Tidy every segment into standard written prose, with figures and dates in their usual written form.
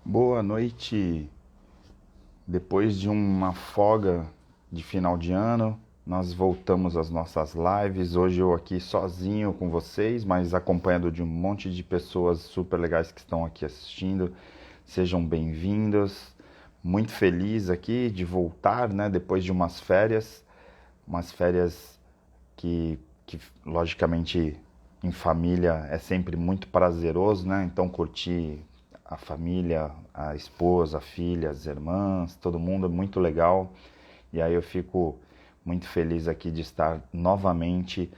Boa noite. Depois de uma folga de final de ano, nós voltamos às nossas lives. Hoje eu aqui sozinho com vocês, mas acompanhado de um monte de pessoas super legais que estão aqui assistindo. Sejam bem-vindos. Muito feliz aqui de voltar, né, depois de umas férias que logicamente em família é sempre muito prazeroso, né? Então curtir a família, a esposa, a filha, as irmãs, todo mundo é muito legal. E aí eu fico muito feliz aqui de estar novamente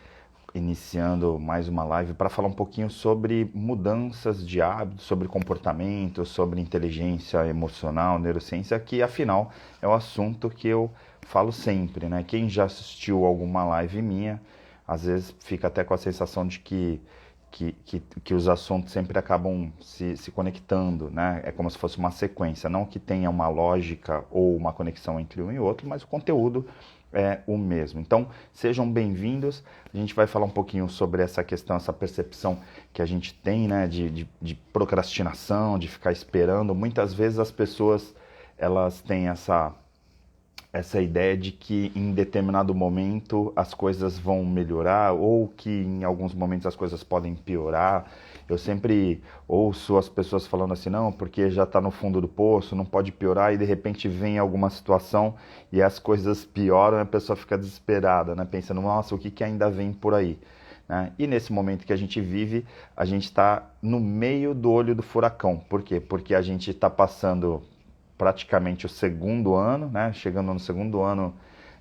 iniciando mais uma live para falar um pouquinho sobre mudanças de hábitos, sobre comportamento, sobre inteligência emocional, neurociência, que afinal é o assunto que eu falo sempre, né? Quem já assistiu alguma live minha, às vezes fica até com a sensação de que os assuntos sempre acabam se conectando, né? É como se fosse uma sequência, não que tenha uma lógica ou uma conexão entre um e outro, mas o conteúdo é o mesmo. Então, sejam bem-vindos. A gente vai falar um pouquinho sobre essa questão, essa percepção que a gente tem, né, de procrastinação, de ficar esperando. Muitas vezes as pessoas, elas têm essa ideia de que em determinado momento as coisas vão melhorar ou que em alguns momentos as coisas podem piorar. Eu sempre ouço as pessoas falando assim, não, porque já está no fundo do poço, não pode piorar, e de repente vem alguma situação e as coisas pioram e a pessoa fica desesperada, né? Pensando, nossa, o que que ainda vem por aí? Né? E nesse momento que a gente vive, a gente está no meio do olho do furacão. Por quê? Porque a gente está passando praticamente o segundo ano, né? Chegando no segundo ano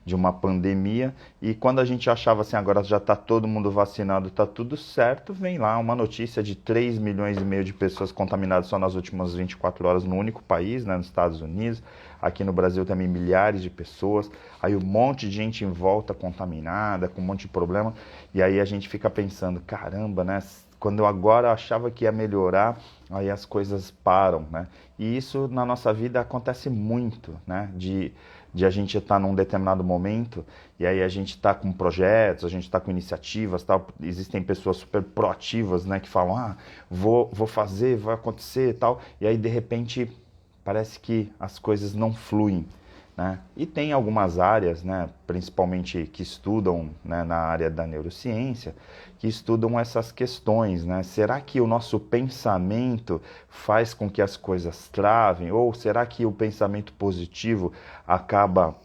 de uma pandemia, e quando a gente achava assim, agora já está todo mundo vacinado, está tudo certo, vem lá uma notícia de 3 milhões e meio de pessoas contaminadas só nas últimas 24 horas no único país, né, nos Estados Unidos. Aqui no Brasil também milhares de pessoas, aí um monte de gente em volta contaminada, com um monte de problema, e aí a gente fica pensando, caramba, né? Quando eu agora achava que ia melhorar, aí as coisas param, né? E isso na nossa vida acontece muito, né? De a gente estar num determinado momento e aí a gente está com projetos, a gente está com iniciativas, tal. Existem pessoas super proativas, né? Que falam, vou fazer, vai acontecer e tal. E aí de repente parece que as coisas não fluem. Né? E tem algumas áreas, né, principalmente que estudam, né, na área da neurociência, que estudam essas questões. Né? Será que o nosso pensamento faz com que as coisas travem? Ou será que o pensamento positivo acaba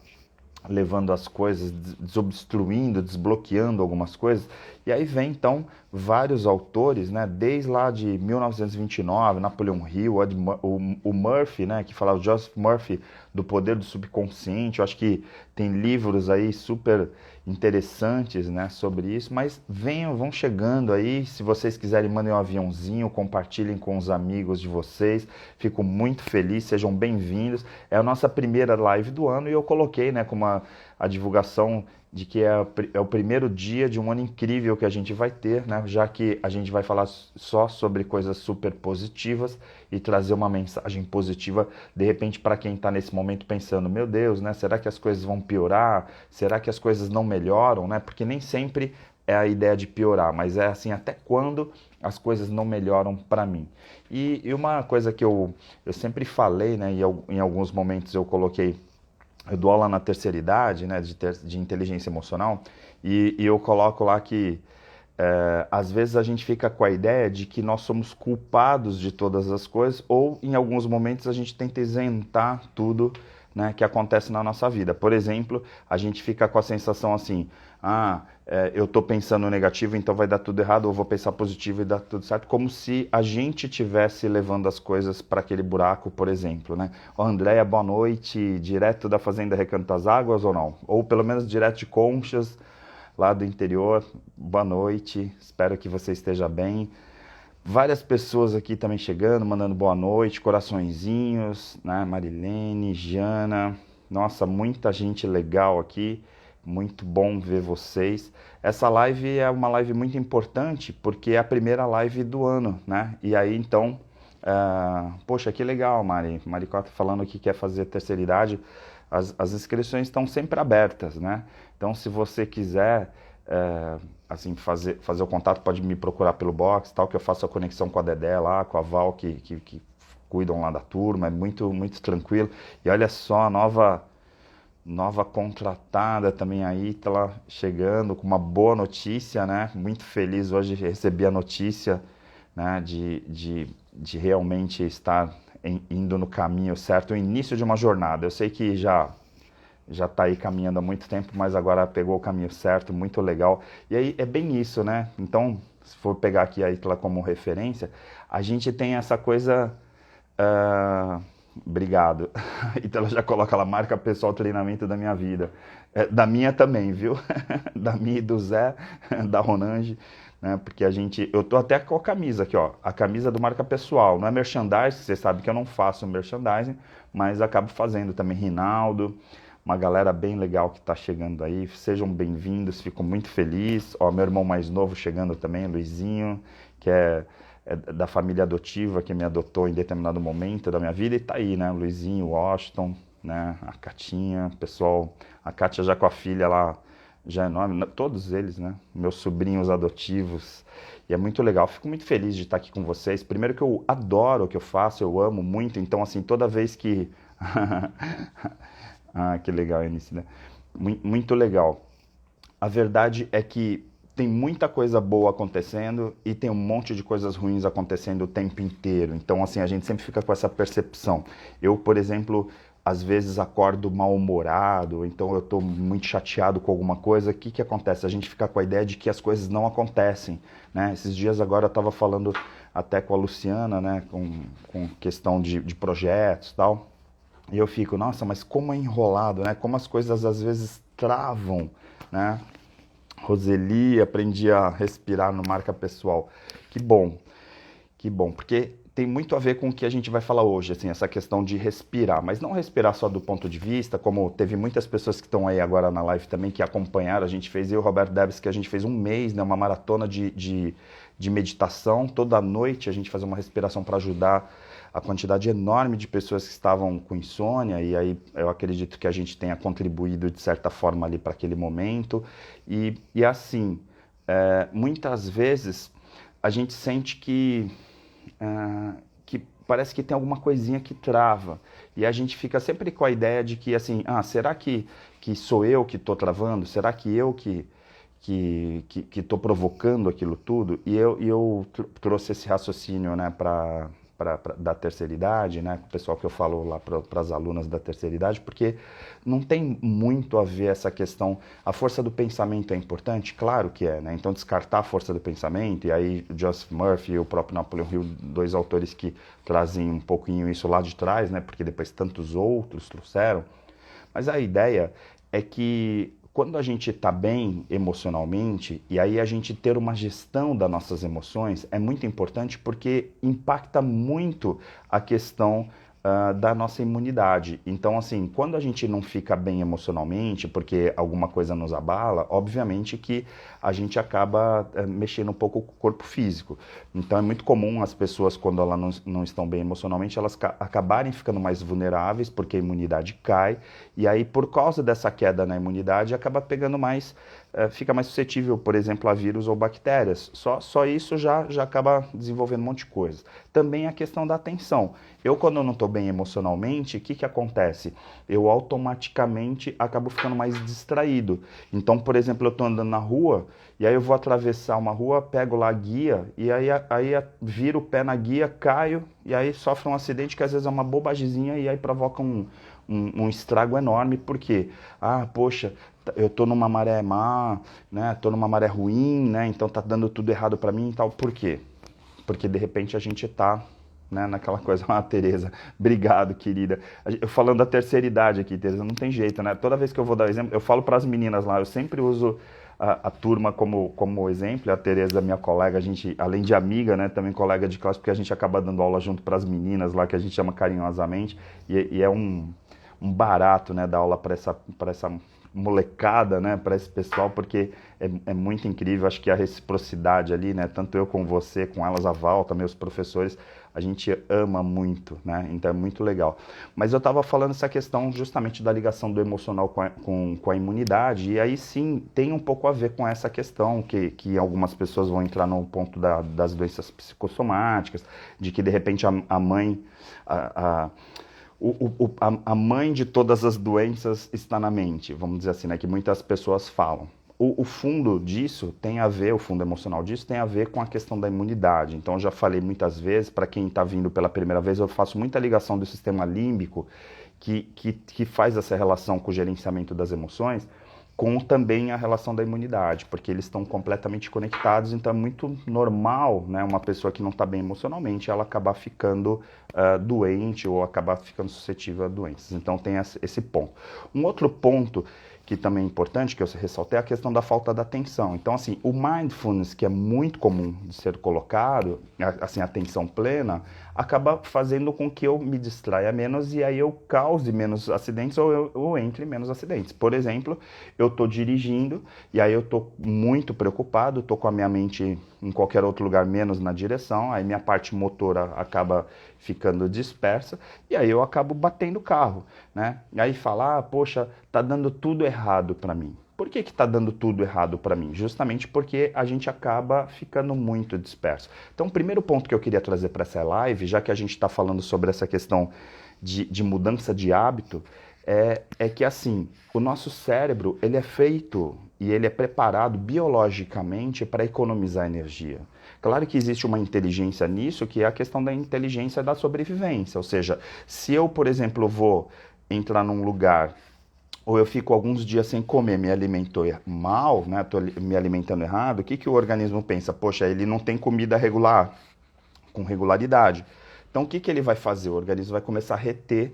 levando as coisas, desobstruindo, desbloqueando algumas coisas? E aí vem então vários autores, né, desde lá de 1929, Napoleão Hill, o Murphy, né, que fala o Joseph Murphy do poder do subconsciente. Eu acho que tem livros aí super interessantes, né, sobre isso, mas vão chegando aí. Se vocês quiserem, mandem um aviãozinho, compartilhem com os amigos de vocês. Fico muito feliz, sejam bem-vindos. É a nossa primeira live do ano e eu coloquei, né, como a divulgação de que é o primeiro dia de um ano incrível que a gente vai ter, né? Já que a gente vai falar só sobre coisas super positivas e trazer uma mensagem positiva, de repente, para quem está nesse momento pensando, meu Deus, né? Será que as coisas vão piorar? Será que as coisas não melhoram, né? Porque nem sempre é a ideia de piorar, mas é assim, até quando as coisas não melhoram para mim. E uma coisa que eu sempre falei, né? E em alguns momentos eu coloquei, eu dou aula na terceira idade, né, de inteligência emocional, e eu coloco lá que às vezes a gente fica com a ideia de que nós somos culpados de todas as coisas, ou em alguns momentos a gente tenta isentar tudo, né, que acontece na nossa vida. Por exemplo, a gente fica com a sensação assim, eu estou pensando negativo, então vai dar tudo errado, ou vou pensar positivo e dar tudo certo, como se a gente estivesse levando as coisas para aquele buraco, por exemplo, né? Ó, Andréia, boa noite, direto da Fazenda Recanto das Águas ou não? Ou pelo menos direto de Conchas, lá do interior. Boa noite, espero que você esteja bem. Várias pessoas aqui também chegando, mandando boa noite, coraçõezinhos, né? Marilene, Jana, nossa, muita gente legal aqui, muito bom ver vocês. Essa live é uma live muito importante porque é a primeira live do ano, né? E aí então, poxa, que legal, Mari. Maricota falando que quer fazer terceira idade. As inscrições estão sempre abertas, né? Então, se você quiser assim, fazer o contato, pode me procurar pelo box, tal, que eu faço a conexão com a Dedé lá, com a Val, que cuidam lá da turma, é muito, muito tranquilo. E olha só, a nova contratada também aí, tá lá chegando com uma boa notícia, né? Muito feliz hoje recebi a notícia, né, de realmente estar indo no caminho certo, o início de uma jornada. Eu sei que já está aí caminhando há muito tempo, mas agora pegou o caminho certo, muito legal. E aí é bem isso, né? Então, se for pegar aqui a Ítala como referência, a gente tem essa coisa. Obrigado. Então ela já coloca lá, marca pessoal treinamento da minha vida. Da minha também, viu? Da minha e do Zé, da Ronange, né? Porque eu tô até com a camisa aqui, ó. A camisa do marca pessoal. Não é merchandising, você sabe que eu não faço merchandising, mas acabo fazendo também. Rinaldo, uma galera bem legal que tá chegando aí. Sejam bem-vindos, fico muito feliz. Ó, meu irmão mais novo chegando também, Luizinho, que é da família adotiva que me adotou em determinado momento da minha vida, e tá aí, né? Luizinho, Washington, né? A Catinha, pessoal, a Kátia já com a filha lá, já é enorme, todos eles, né? Meus sobrinhos adotivos, e é muito legal, fico muito feliz de estar aqui com vocês. Primeiro que eu adoro o que eu faço, eu amo muito, então assim, toda vez que... Ah, que legal, Eunice, né? Muito legal. A verdade é que tem muita coisa boa acontecendo e tem um monte de coisas ruins acontecendo o tempo inteiro. Então, assim, a gente sempre fica com essa percepção. Eu, por exemplo, às vezes acordo mal-humorado, então eu estou muito chateado com alguma coisa. O que acontece? A gente fica com a ideia de que as coisas não acontecem, né? Esses dias agora eu estava falando até com a Luciana, né, com questão de projetos e tal. E eu fico, nossa, mas como é enrolado, né? Como as coisas às vezes travam, né? Roseli, aprendi a respirar no marca pessoal. Que bom, porque tem muito a ver com o que a gente vai falar hoje, assim, essa questão de respirar, mas não respirar só do ponto de vista, como teve muitas pessoas que estão aí agora na live também que acompanharam, a gente fez, eu e o Roberto Debs, que a gente fez um mês, né, uma maratona de meditação, toda noite a gente fazia uma respiração para ajudar a quantidade enorme de pessoas que estavam com insônia, e aí eu acredito que a gente tenha contribuído de certa forma ali para aquele momento, e assim, muitas vezes a gente sente que parece que tem alguma coisinha que trava, e a gente fica sempre com a ideia de que assim, será que sou eu que estou travando? Será que eu que estou provocando aquilo tudo? E eu trouxe esse raciocínio, né, da terceira idade, né, com o pessoal que eu falo lá para as alunas da terceira idade, porque não tem muito a ver essa questão. A força do pensamento é importante? Claro que é, né? Então descartar a força do pensamento, e aí Joseph Murphy e o próprio Napoleon Hill, dois autores que trazem um pouquinho isso lá de trás, né, porque depois tantos outros trouxeram, mas a ideia é que quando a gente está bem emocionalmente, e aí a gente ter uma gestão das nossas emoções é muito importante porque impacta muito a questão da nossa imunidade. Então, assim, quando a gente não fica bem emocionalmente, porque alguma coisa nos abala, obviamente que a gente acaba mexendo um pouco com o corpo físico. Então, é muito comum as pessoas, quando elas não estão bem emocionalmente, elas acabarem ficando mais vulneráveis, porque a imunidade cai, e aí, por causa dessa queda na imunidade, acaba pegando mais, fica mais suscetível, por exemplo, a vírus ou bactérias. Só isso já acaba desenvolvendo um monte de coisa. Também a questão da atenção. Eu, quando eu não estou bem emocionalmente, o que acontece? Eu automaticamente acabo ficando mais distraído. Então, por exemplo, eu estou andando na rua, e aí eu vou atravessar uma rua, pego lá a guia, e aí viro o pé na guia, caio, e aí sofre um acidente que às vezes é uma bobagemzinha, e aí provoca um estrago enorme, porque, poxa, eu tô numa maré má, né, tô numa maré ruim, né, então tá dando tudo errado para mim e tal. Por quê? Porque de repente a gente tá, né, naquela coisa. Tereza, obrigado, querida. Eu falando da terceira idade aqui, Tereza, não tem jeito, né? Toda vez que eu vou dar exemplo, eu falo para as meninas lá, eu sempre uso a turma como exemplo. A Tereza, minha colega, a gente, além de amiga, né, também colega de classe, porque a gente acaba dando aula junto para as meninas lá, que a gente chama carinhosamente, e é um barato, né, dar aula para essa molecada, né, para esse pessoal, porque é muito incrível. Acho que a reciprocidade ali, né, tanto eu com você, com elas, a Val, também os professores, a gente ama muito, né? Então é muito legal. Mas eu estava falando essa questão justamente da ligação do emocional com a imunidade, e aí sim tem um pouco a ver com essa questão que algumas pessoas vão entrar no ponto das doenças psicossomáticas, de que de repente a mãe... a mãe de todas as doenças está na mente, vamos dizer assim, né? Que muitas pessoas falam. O fundo disso tem a ver, o fundo emocional disso tem a ver com a questão da imunidade. Então, eu já falei muitas vezes, para quem está vindo pela primeira vez, eu faço muita ligação do sistema límbico, que faz essa relação com o gerenciamento das emoções, com também a relação da imunidade, porque eles estão completamente conectados, então é muito normal, né, uma pessoa que não está bem emocionalmente, ela acabar ficando doente ou acabar ficando suscetível a doenças. Então tem esse ponto. Um outro ponto que também é importante, que eu ressaltei, é a questão da falta de atenção. Então, assim, o mindfulness, que é muito comum de ser colocado, assim, a atenção plena, acaba fazendo com que eu me distraia menos e aí eu cause menos acidentes ou eu entre em menos acidentes. Por exemplo, eu estou dirigindo e aí eu estou muito preocupado, estou com a minha mente em qualquer outro lugar menos na direção, aí minha parte motora acaba ficando dispersa e aí eu acabo batendo o carro, né? E aí falar, poxa, tá dando tudo errado para mim. Por que está dando tudo errado para mim? Justamente porque a gente acaba ficando muito disperso. Então, o primeiro ponto que eu queria trazer para essa live, já que a gente está falando sobre essa questão de mudança de hábito, é que assim, o nosso cérebro ele é feito e ele é preparado biologicamente para economizar energia. Claro que existe uma inteligência nisso, que é a questão da inteligência da sobrevivência. Ou seja, se eu, por exemplo, vou entrar num lugar ou eu fico alguns dias sem comer, me alimentou mal, né? Tô me alimentando errado, o que o organismo pensa? Poxa, ele não tem comida regular, com regularidade. Então, o que ele vai fazer? O organismo vai começar a reter,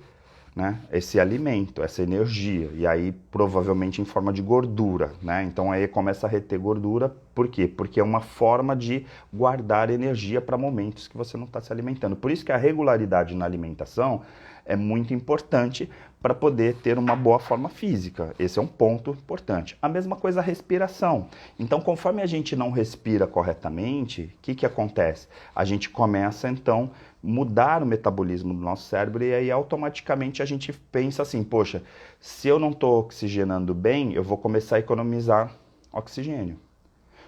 né, esse alimento, essa energia, e aí provavelmente em forma de gordura, né? Então aí começa a reter gordura, por quê? Porque é uma forma de guardar energia para momentos que você não está se alimentando. Por isso que a regularidade na alimentação é muito importante para poder ter uma boa forma física. Esse é um ponto importante. A mesma coisa a respiração. Então, conforme a gente não respira corretamente, o que acontece? A gente começa, então, mudar o metabolismo do nosso cérebro e aí automaticamente a gente pensa assim, poxa, se eu não estou oxigenando bem, eu vou começar a economizar oxigênio.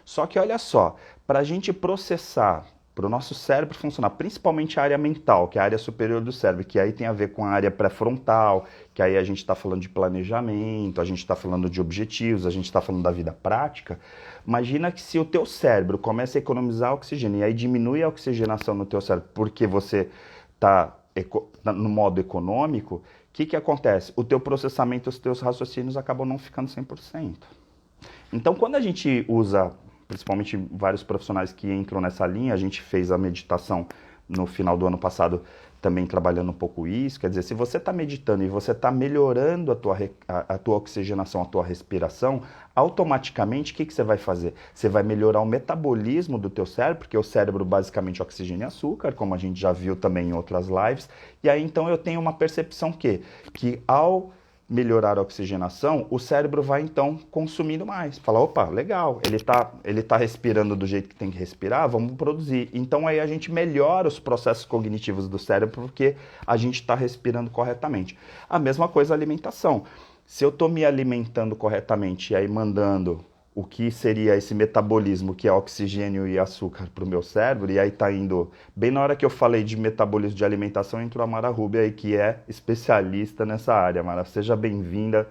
Só que olha só, para a gente processar, para o nosso cérebro funcionar, principalmente a área mental, que é a área superior do cérebro, que aí tem a ver com a área pré-frontal, que aí a gente está falando de planejamento, a gente está falando de objetivos, a gente está falando da vida prática. Imagina que se o teu cérebro começa a economizar oxigênio e aí diminui a oxigenação no teu cérebro porque você está no modo econômico, o que acontece? O teu processamento, os teus raciocínios acabam não ficando 100%. Então, quando a gente usa, principalmente vários profissionais que entram nessa linha, a gente fez a meditação no final do ano passado também trabalhando um pouco isso, quer dizer, se você está meditando e você está melhorando a tua oxigenação, a tua respiração, automaticamente o que você vai fazer? Você vai melhorar o metabolismo do teu cérebro, porque o cérebro basicamente oxigena açúcar, como a gente já viu também em outras lives, e aí então eu tenho uma percepção que ao melhorar a oxigenação, o cérebro vai então consumindo mais. Fala, opa, legal, ele tá respirando do jeito que tem que respirar, vamos produzir. Então aí a gente melhora os processos cognitivos do cérebro porque a gente está respirando corretamente. A mesma coisa a alimentação. Se eu estou me alimentando corretamente e aí mandando o que seria esse metabolismo, que é oxigênio e açúcar para o meu cérebro, e aí está indo, bem na hora que eu falei de metabolismo de alimentação, entrou a Mara Rubio aí, que é especialista nessa área. Mara, seja bem-vinda.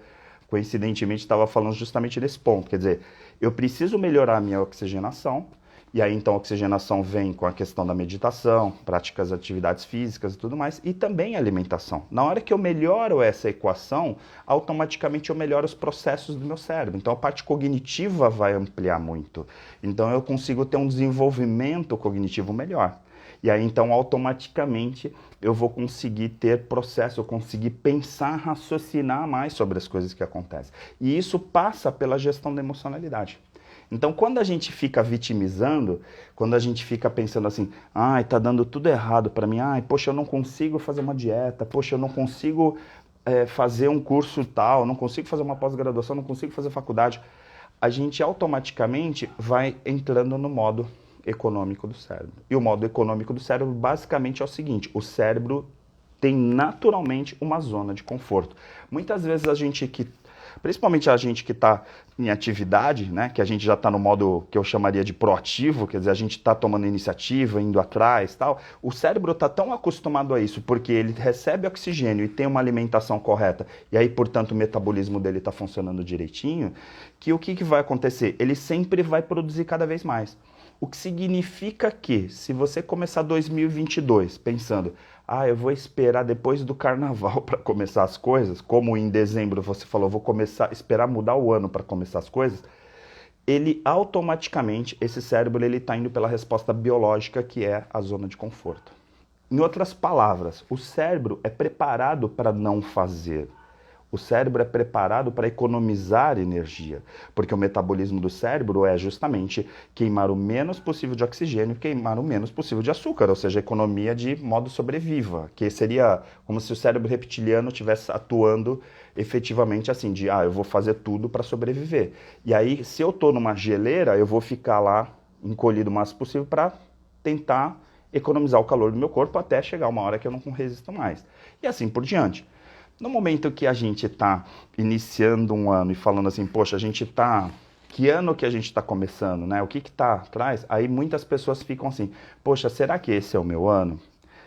Coincidentemente, estava falando justamente desse ponto, quer dizer, eu preciso melhorar a minha oxigenação, e aí então a oxigenação vem com a questão da meditação, práticas, atividades físicas e tudo mais, e também a alimentação. Na hora que eu melhoro essa equação, automaticamente eu melhoro os processos do meu cérebro. Então a parte cognitiva vai ampliar muito. Então eu consigo ter um desenvolvimento cognitivo melhor. E aí então automaticamente eu vou conseguir ter processo, eu conseguir pensar, raciocinar mais sobre as coisas que acontecem. E isso passa pela gestão da emocionalidade. Então, quando a gente fica vitimizando, quando a gente fica pensando assim, ai, tá dando tudo errado para mim, ai, poxa, eu não consigo fazer uma dieta, poxa, eu não consigo fazer um curso tal, não consigo fazer uma pós-graduação, não consigo fazer faculdade, a gente automaticamente vai entrando no modo econômico do cérebro. E o modo econômico do cérebro basicamente é o seguinte: o cérebro tem naturalmente uma zona de conforto. Muitas vezes principalmente a gente que está em atividade, né, que a gente já está no modo que eu chamaria de proativo, quer dizer, a gente está tomando iniciativa, indo atrás, tal. O cérebro está tão acostumado a isso, porque ele recebe oxigênio e tem uma alimentação correta, e aí, portanto, o metabolismo dele está funcionando direitinho, que o que vai acontecer? Ele sempre vai produzir cada vez mais. O que significa que, se você começar 2022 pensando, eu vou esperar depois do carnaval para começar as coisas, como em dezembro você falou, vou esperar mudar o ano para começar as coisas, ele automaticamente, esse cérebro, ele está indo pela resposta biológica, que é a zona de conforto. Em outras palavras, o cérebro é preparado para não fazer. O cérebro é preparado para economizar energia, porque o metabolismo do cérebro é justamente queimar o menos possível de oxigênio e queimar o menos possível de açúcar, ou seja, economia de modo sobreviva, que seria como se o cérebro reptiliano estivesse atuando efetivamente assim, eu vou fazer tudo para sobreviver. E aí, se eu estou numa geleira, eu vou ficar lá encolhido o máximo possível para tentar economizar o calor do meu corpo até chegar uma hora que eu não resisto mais. E assim por diante. No momento que a gente está iniciando um ano e falando assim, poxa, que ano que a gente está começando, né? O que está atrás? Aí muitas pessoas ficam assim, poxa, será que esse é o meu ano?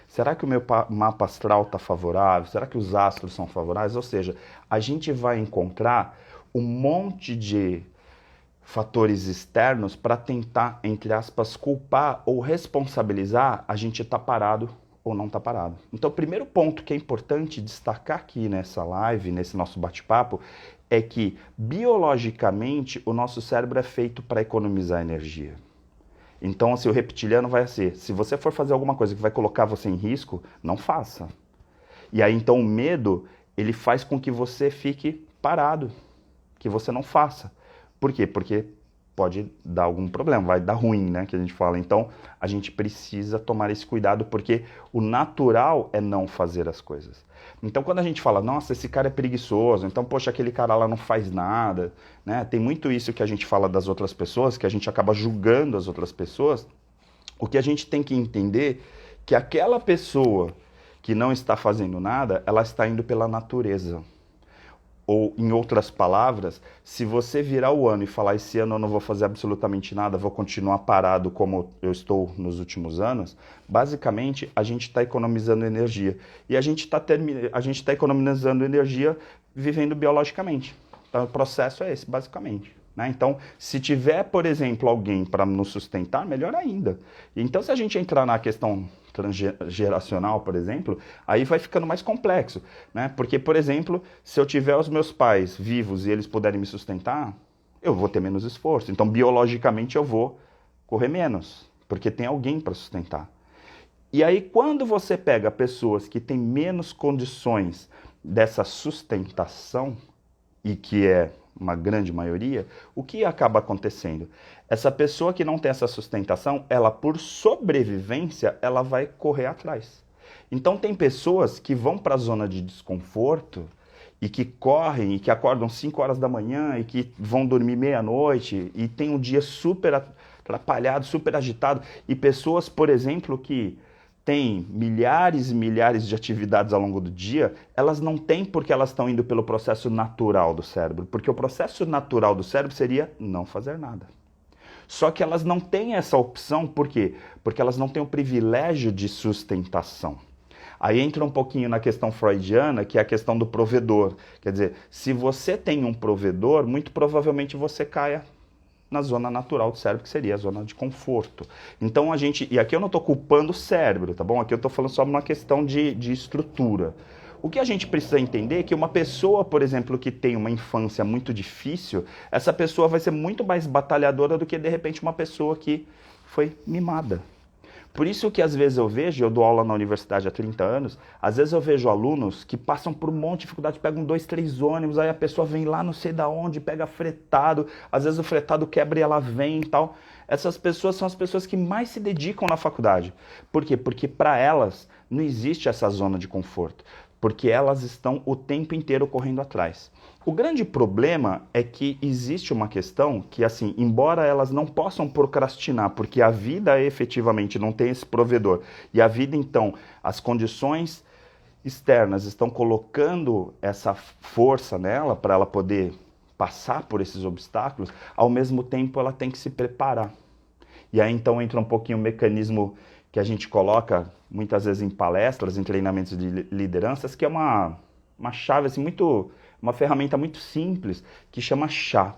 Será que o meu mapa astral está favorável? Será que os astros são favoráveis? Ou seja, a gente vai encontrar um monte de fatores externos para tentar, entre aspas, culpar ou responsabilizar a gente estar parado ou não está parado. Então, o primeiro ponto que é importante destacar aqui nessa live, nesse nosso bate-papo, é que, biologicamente, o nosso cérebro é feito para economizar energia. Então, assim, o reptiliano vai ser, se você for fazer alguma coisa que vai colocar você em risco, não faça. E aí, então, o medo, ele faz com que você fique parado, que você não faça. Por quê? Porque pode dar algum problema, vai dar ruim, né, que a gente fala. Então, a gente precisa tomar esse cuidado, porque o natural é não fazer as coisas. Então, quando a gente fala, nossa, esse cara é preguiçoso, então, poxa, aquele cara lá não faz nada, né, tem muito isso que a gente fala das outras pessoas, que a gente acaba julgando as outras pessoas. O que a gente tem que entender que aquela pessoa que não está fazendo nada, ela está indo pela natureza. Ou, em outras palavras, se você virar o ano e falar, esse ano eu não vou fazer absolutamente nada, vou continuar parado como eu estou nos últimos anos, basicamente a gente está economizando energia. E a gente está economizando energia vivendo biologicamente. Então o processo é esse, basicamente. Né? Então, se tiver, por exemplo, alguém para nos sustentar, melhor ainda. Então, se a gente entrar na questão transgeracional, por exemplo, aí vai ficando mais complexo, né? Porque, por exemplo, se eu tiver os meus pais vivos e eles puderem me sustentar, eu vou ter menos esforço. Então, biologicamente, eu vou correr menos, porque tem alguém para sustentar. E aí, quando você pega pessoas que têm menos condições dessa sustentação, e que é uma grande maioria, o que acaba acontecendo? Essa pessoa que não tem essa sustentação, ela por sobrevivência, ela vai correr atrás. Então tem pessoas que vão para a zona de desconforto e que correm e que acordam 5 horas da manhã e que vão dormir meia-noite e tem um dia super atrapalhado, super agitado. E pessoas, por exemplo, que tem milhares e milhares de atividades ao longo do dia, elas não têm porque elas estão indo pelo processo natural do cérebro. Porque o processo natural do cérebro seria não fazer nada. Só que elas não têm essa opção, por quê? Porque elas não têm o privilégio de sustentação. Aí entra um pouquinho na questão freudiana, que é a questão do provedor. Quer dizer, se você tem um provedor, muito provavelmente você caia na zona natural do cérebro, que seria a zona de conforto. Então e aqui eu não estou culpando o cérebro, tá bom? Aqui eu estou falando só uma questão de estrutura. O que a gente precisa entender é que uma pessoa, por exemplo, que tem uma infância muito difícil, essa pessoa vai ser muito mais batalhadora do que, de repente, uma pessoa que foi mimada. Por isso que às vezes eu dou aula na universidade há 30 anos, às vezes eu vejo alunos que passam por um monte de dificuldade, pegam 2, 3 ônibus, aí a pessoa vem lá não sei da onde, pega fretado, às vezes o fretado quebra e ela vem e tal. Essas pessoas são as pessoas que mais se dedicam na faculdade. Por quê? Porque para elas não existe essa zona de conforto. porque elas estão o tempo inteiro correndo atrás. O grande problema é que existe uma questão que, assim, embora elas não possam procrastinar, porque a vida efetivamente não tem esse provedor, e a vida, então, as condições externas estão colocando essa força nela para ela poder passar por esses obstáculos, ao mesmo tempo ela tem que se preparar. E aí então entra um pouquinho o mecanismo que a gente coloca muitas vezes em palestras, em treinamentos de lideranças, que é uma chave assim, uma ferramenta muito simples que chama chá,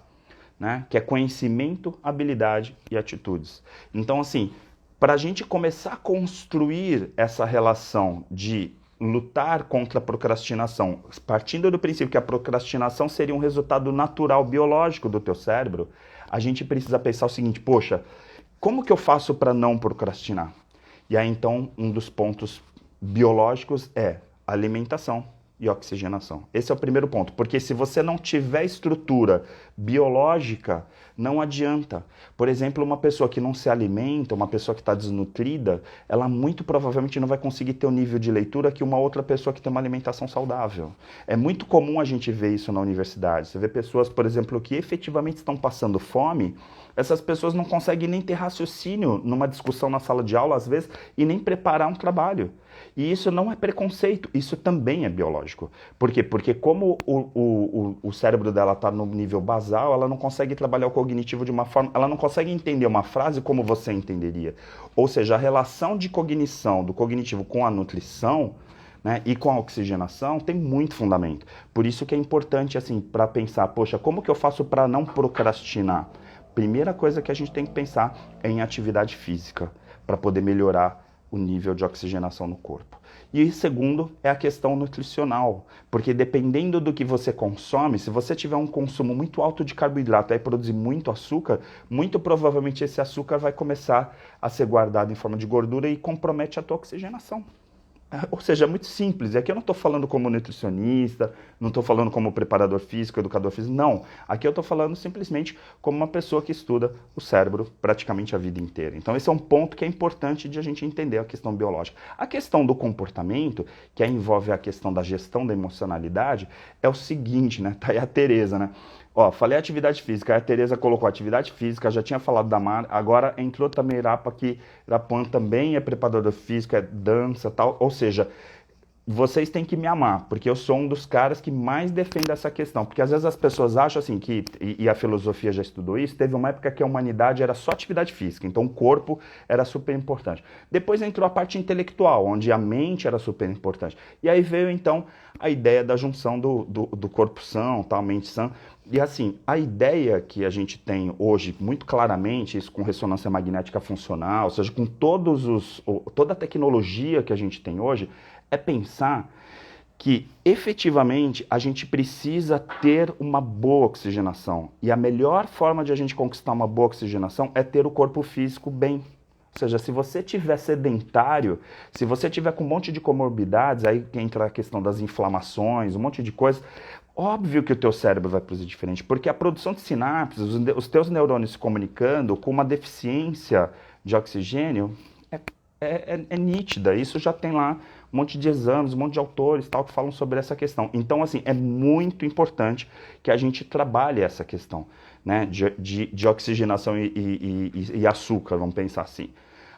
né? Que é conhecimento, habilidade e atitudes. Então assim, para a gente começar a construir essa relação de lutar contra a procrastinação, partindo do princípio que a procrastinação seria um resultado natural biológico do teu cérebro, a gente precisa pensar o seguinte: poxa, como que eu faço para não procrastinar? E aí então um dos pontos biológicos é alimentação e oxigenação. Esse é o primeiro ponto, porque se você não tiver estrutura biológica, não adianta. Por exemplo, uma pessoa que não se alimenta, uma pessoa que está desnutrida, ela muito provavelmente não vai conseguir ter o nível de leitura que uma outra pessoa que tem uma alimentação saudável. É muito comum a gente ver isso na universidade. Você vê pessoas, por exemplo, que efetivamente estão passando fome, essas pessoas não conseguem nem ter raciocínio numa discussão na sala de aula, às vezes, e nem preparar um trabalho. E isso não é preconceito, isso também é biológico. Por quê? Porque como o cérebro dela está no nível basal, ela não consegue trabalhar o cognitivo de uma forma, ela não consegue entender uma frase como você entenderia. Ou seja, a relação de cognição, do cognitivo com a nutrição, né, e com a oxigenação tem muito fundamento. Por isso que é importante, assim, para pensar, poxa, como que eu faço para não procrastinar? Primeira coisa que a gente tem que pensar é em atividade física, para poder melhorar o nível de oxigenação no corpo. E segundo é a questão nutricional, porque dependendo do que você consome, se você tiver um consumo muito alto de carboidrato e produzir muito açúcar, muito provavelmente esse açúcar vai começar a ser guardado em forma de gordura e compromete a tua oxigenação. Ou seja, é muito simples. E aqui eu não estou falando como nutricionista, não estou falando como preparador físico, educador físico, não. Aqui eu estou falando simplesmente como uma pessoa que estuda o cérebro praticamente a vida inteira. Então esse é um ponto que é importante de a gente entender a questão biológica. A questão do comportamento, que aí envolve a questão da gestão da emocionalidade, é o seguinte, né? Tá aí a Tereza, né? Ó, falei atividade física, aí a Tereza colocou atividade física, já tinha falado da Mar, agora entrou também Irapa, que Irapuan também é preparador físico, é dança tal, ou seja, vocês têm que me amar, porque eu sou um dos caras que mais defende essa questão, porque às vezes as pessoas acham assim que, e a filosofia já estudou isso, teve uma época que a humanidade era só atividade física, então o corpo era super importante. Depois entrou a parte intelectual, onde a mente era super importante. E aí veio então a ideia da junção do corpo são, tal, mente sã. E assim, a ideia que a gente tem hoje, muito claramente, isso com ressonância magnética funcional, ou seja, com toda a tecnologia que a gente tem hoje, é pensar que efetivamente a gente precisa ter uma boa oxigenação. E a melhor forma de a gente conquistar uma boa oxigenação é ter o corpo físico bem. Ou seja, se você tiver sedentário, se você tiver com um monte de comorbidades, aí entra a questão das inflamações, um monte de coisas, óbvio que o teu cérebro vai produzir diferente, porque a produção de sinapses, os teus neurônios se comunicando com uma deficiência de oxigênio é nítida. Isso já tem lá um monte de exames, um monte de autores tal, que falam sobre essa questão. Então, assim, é muito importante que a gente trabalhe essa questão, né, de oxigenação e açúcar, vamos pensar assim.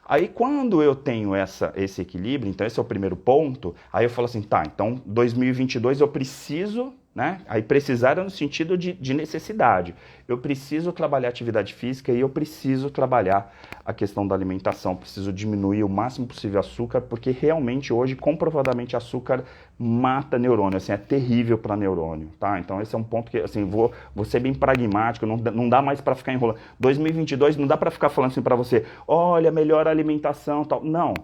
Aí quando eu tenho esse equilíbrio, então esse é o primeiro ponto, aí eu falo assim, tá, então 2022 eu preciso, né? Aí precisar no sentido de necessidade. Eu preciso trabalhar atividade física e eu preciso trabalhar a questão da alimentação. Preciso diminuir o máximo possível o açúcar, porque realmente hoje, comprovadamente, açúcar mata neurônio. Assim, é terrível para neurônio, tá? Então esse é um ponto que, assim, vou ser bem pragmático, não dá mais para ficar enrolando. 2022 não dá para ficar falando assim para você, olha, melhora a alimentação, tal. Não.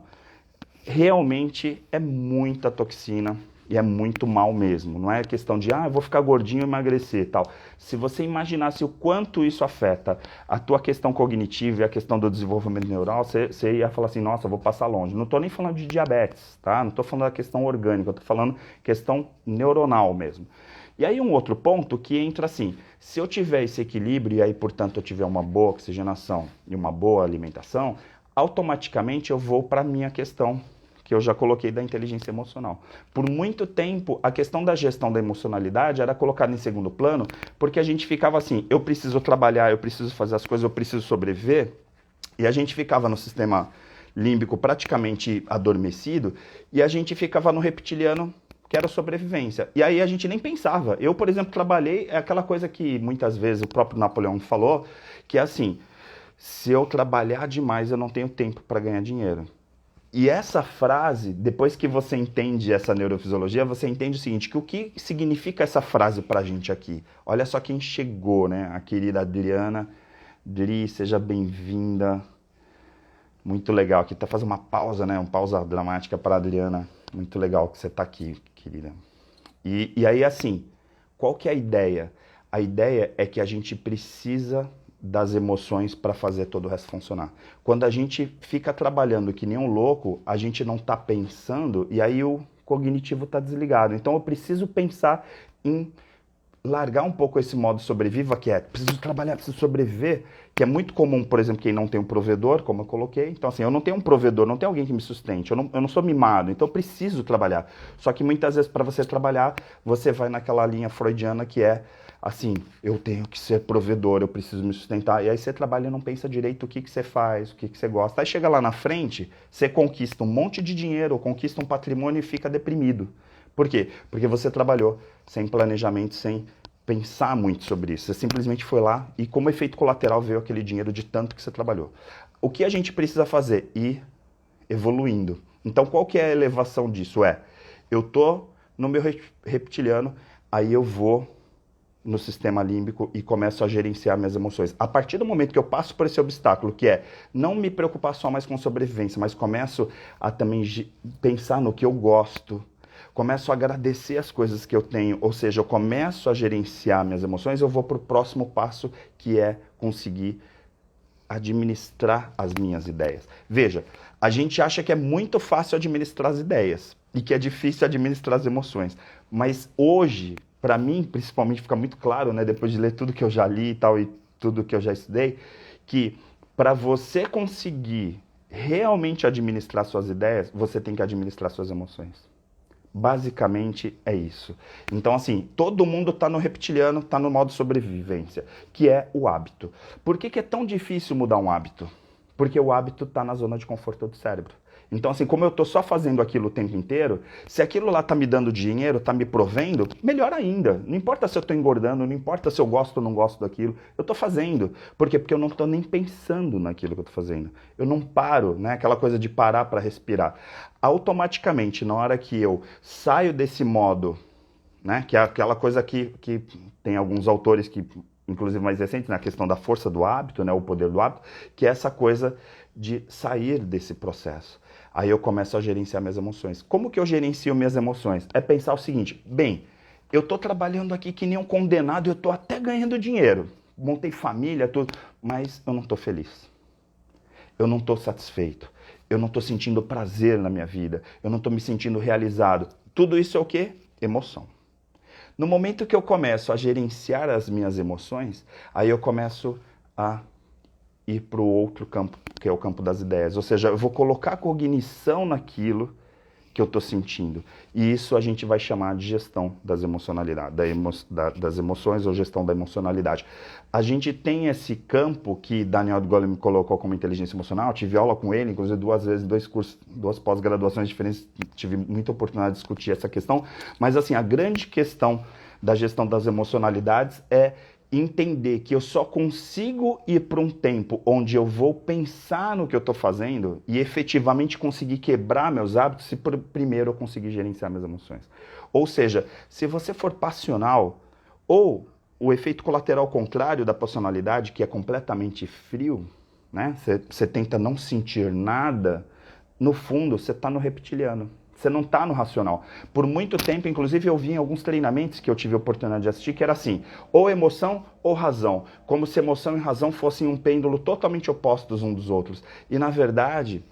Realmente é muita toxina. E é muito mal mesmo, não é questão de, eu vou ficar gordinho e emagrecer e tal. Se você imaginasse o quanto isso afeta a tua questão cognitiva e a questão do desenvolvimento neural, você ia falar assim, nossa, eu vou passar longe. Não estou nem falando de diabetes, tá? Não estou falando da questão orgânica, eu estou falando questão neuronal mesmo. E aí um outro ponto que entra assim, se eu tiver esse equilíbrio e aí, portanto, eu tiver uma boa oxigenação e uma boa alimentação, automaticamente eu vou para a minha questão, que eu já coloquei da inteligência emocional. Por muito tempo, a questão da gestão da emocionalidade era colocada em segundo plano, porque a gente ficava assim, eu preciso trabalhar, eu preciso fazer as coisas, eu preciso sobreviver, e a gente ficava no sistema límbico praticamente adormecido, e a gente ficava no reptiliano, que era sobrevivência. E aí a gente nem pensava. Eu, por exemplo, trabalhei, é aquela coisa que muitas vezes o próprio Napoleão falou, que é assim, se eu trabalhar demais, eu não tenho tempo para ganhar dinheiro. E essa frase, depois que você entende essa neurofisiologia, você entende o seguinte, que o que significa essa frase pra gente aqui? Olha só quem chegou, né? A querida Adriana. Dri, seja bem-vinda. Muito legal aqui. Tá fazendo uma pausa, né? Uma pausa dramática para a Adriana. Muito legal que você tá aqui, querida. E aí, assim, qual que é a ideia? A ideia é que a gente precisa das emoções para fazer todo o resto funcionar. Quando a gente fica trabalhando que nem um louco, a gente não está pensando e aí o cognitivo está desligado. Então eu preciso pensar em largar um pouco esse modo sobreviva, que é preciso trabalhar, preciso sobreviver, que é muito comum, por exemplo, quem não tem um provedor, como eu coloquei. Então, assim, eu não tenho um provedor, não tenho alguém que me sustente, eu não sou mimado, então eu preciso trabalhar. Só que muitas vezes, para você trabalhar, você vai naquela linha freudiana que é assim, eu tenho que ser provedor, eu preciso me sustentar. E aí você trabalha e não pensa direito o que você faz, o que você gosta. Aí chega lá na frente, você conquista um monte de dinheiro, ou conquista um patrimônio e fica deprimido. Por quê? Porque você trabalhou sem planejamento, sem pensar muito sobre isso. Você simplesmente foi lá e como efeito colateral veio aquele dinheiro de tanto que você trabalhou. O que a gente precisa fazer? Ir evoluindo. Então qual que é a elevação disso? Eu tô no meu reptiliano, aí eu vou no sistema límbico e começo a gerenciar minhas emoções. A partir do momento que eu passo por esse obstáculo, que é não me preocupar só mais com sobrevivência, mas começo a também pensar no que eu gosto, começo a agradecer as coisas que eu tenho, ou seja, eu começo a gerenciar minhas emoções, eu vou para o próximo passo, que é conseguir administrar as minhas ideias. Veja, a gente acha que é muito fácil administrar as ideias e que é difícil administrar as emoções, mas hoje, para mim, principalmente, fica muito claro, né, depois de ler tudo que eu já li e tal, e tudo que eu já estudei, que para você conseguir realmente administrar suas ideias, você tem que administrar suas emoções. Basicamente é isso. Então, assim, todo mundo está no reptiliano, está no modo sobrevivência, que é o hábito. Por que é tão difícil mudar um hábito? Porque o hábito está na zona de conforto do cérebro. Então, assim, como eu estou só fazendo aquilo o tempo inteiro, se aquilo lá está me dando dinheiro, está me provendo, melhor ainda. Não importa se eu estou engordando, não importa se eu gosto ou não gosto daquilo, eu estou fazendo. Por quê? Porque eu não estou nem pensando naquilo que eu estou fazendo. Eu não paro, né? Aquela coisa de parar para respirar. Automaticamente, na hora que eu saio desse modo, né? Que é aquela coisa que tem alguns autores que, inclusive mais recentes, na questão da força do hábito, né? O poder do hábito, que é essa coisa de sair desse processo. Aí eu começo a gerenciar minhas emoções. Como que eu gerencio minhas emoções? É pensar o seguinte, bem, eu estou trabalhando aqui que nem um condenado, eu estou até ganhando dinheiro, montei família, tudo, mas eu não estou feliz. Eu não estou satisfeito. Eu não estou sentindo prazer na minha vida. Eu não estou me sentindo realizado. Tudo isso é o quê? Emoção. No momento que eu começo a gerenciar as minhas emoções, aí eu começo a ir para o outro campo, que é o campo das ideias. Ou seja, eu vou colocar a cognição naquilo que eu estou sentindo. E isso a gente vai chamar de gestão das emocionalidades, das emoções ou gestão da emocionalidade. A gente tem esse campo que Daniel Goleman colocou como inteligência emocional. Eu tive aula com ele, inclusive 2 vezes, 2 cursos, 2 pós-graduações diferentes. Tive muita oportunidade de discutir essa questão. Mas assim, a grande questão da gestão das emocionalidades é entender que eu só consigo ir para um tempo onde eu vou pensar no que eu estou fazendo e efetivamente conseguir quebrar meus hábitos se primeiro eu conseguir gerenciar minhas emoções. Ou seja, se você for passional, ou o efeito colateral contrário da passionalidade, que é completamente frio, né? Você tenta não sentir nada, no fundo você está no reptiliano. Você não está no racional. Por muito tempo, inclusive, eu vi em alguns treinamentos que eu tive a oportunidade de assistir, que era assim, ou emoção ou razão. Como se emoção e razão fossem um pêndulo totalmente opostos uns dos outros. E, na verdade,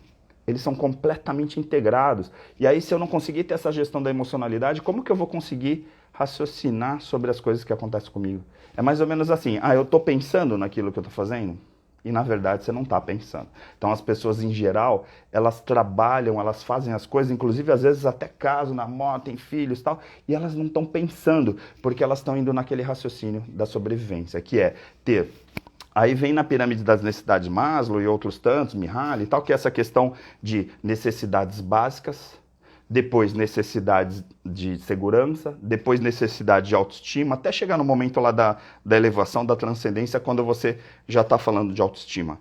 eles são completamente integrados. E aí, se eu não conseguir ter essa gestão da emocionalidade, como que eu vou conseguir raciocinar sobre as coisas que acontecem comigo? É mais ou menos assim, eu estou pensando naquilo que eu estou fazendo? E na verdade você não está pensando. Então as pessoas em geral, elas trabalham, elas fazem as coisas, inclusive às vezes até casam, namoram, têm filhos e tal, e elas não estão pensando, porque elas estão indo naquele raciocínio da sobrevivência, que é ter. Aí vem na pirâmide das necessidades de Maslow e outros tantos, Mihaly e tal, que é essa questão de necessidades básicas, depois necessidades de segurança, depois necessidade de autoestima, até chegar no momento lá da elevação, da transcendência, quando você já está falando de autoestima.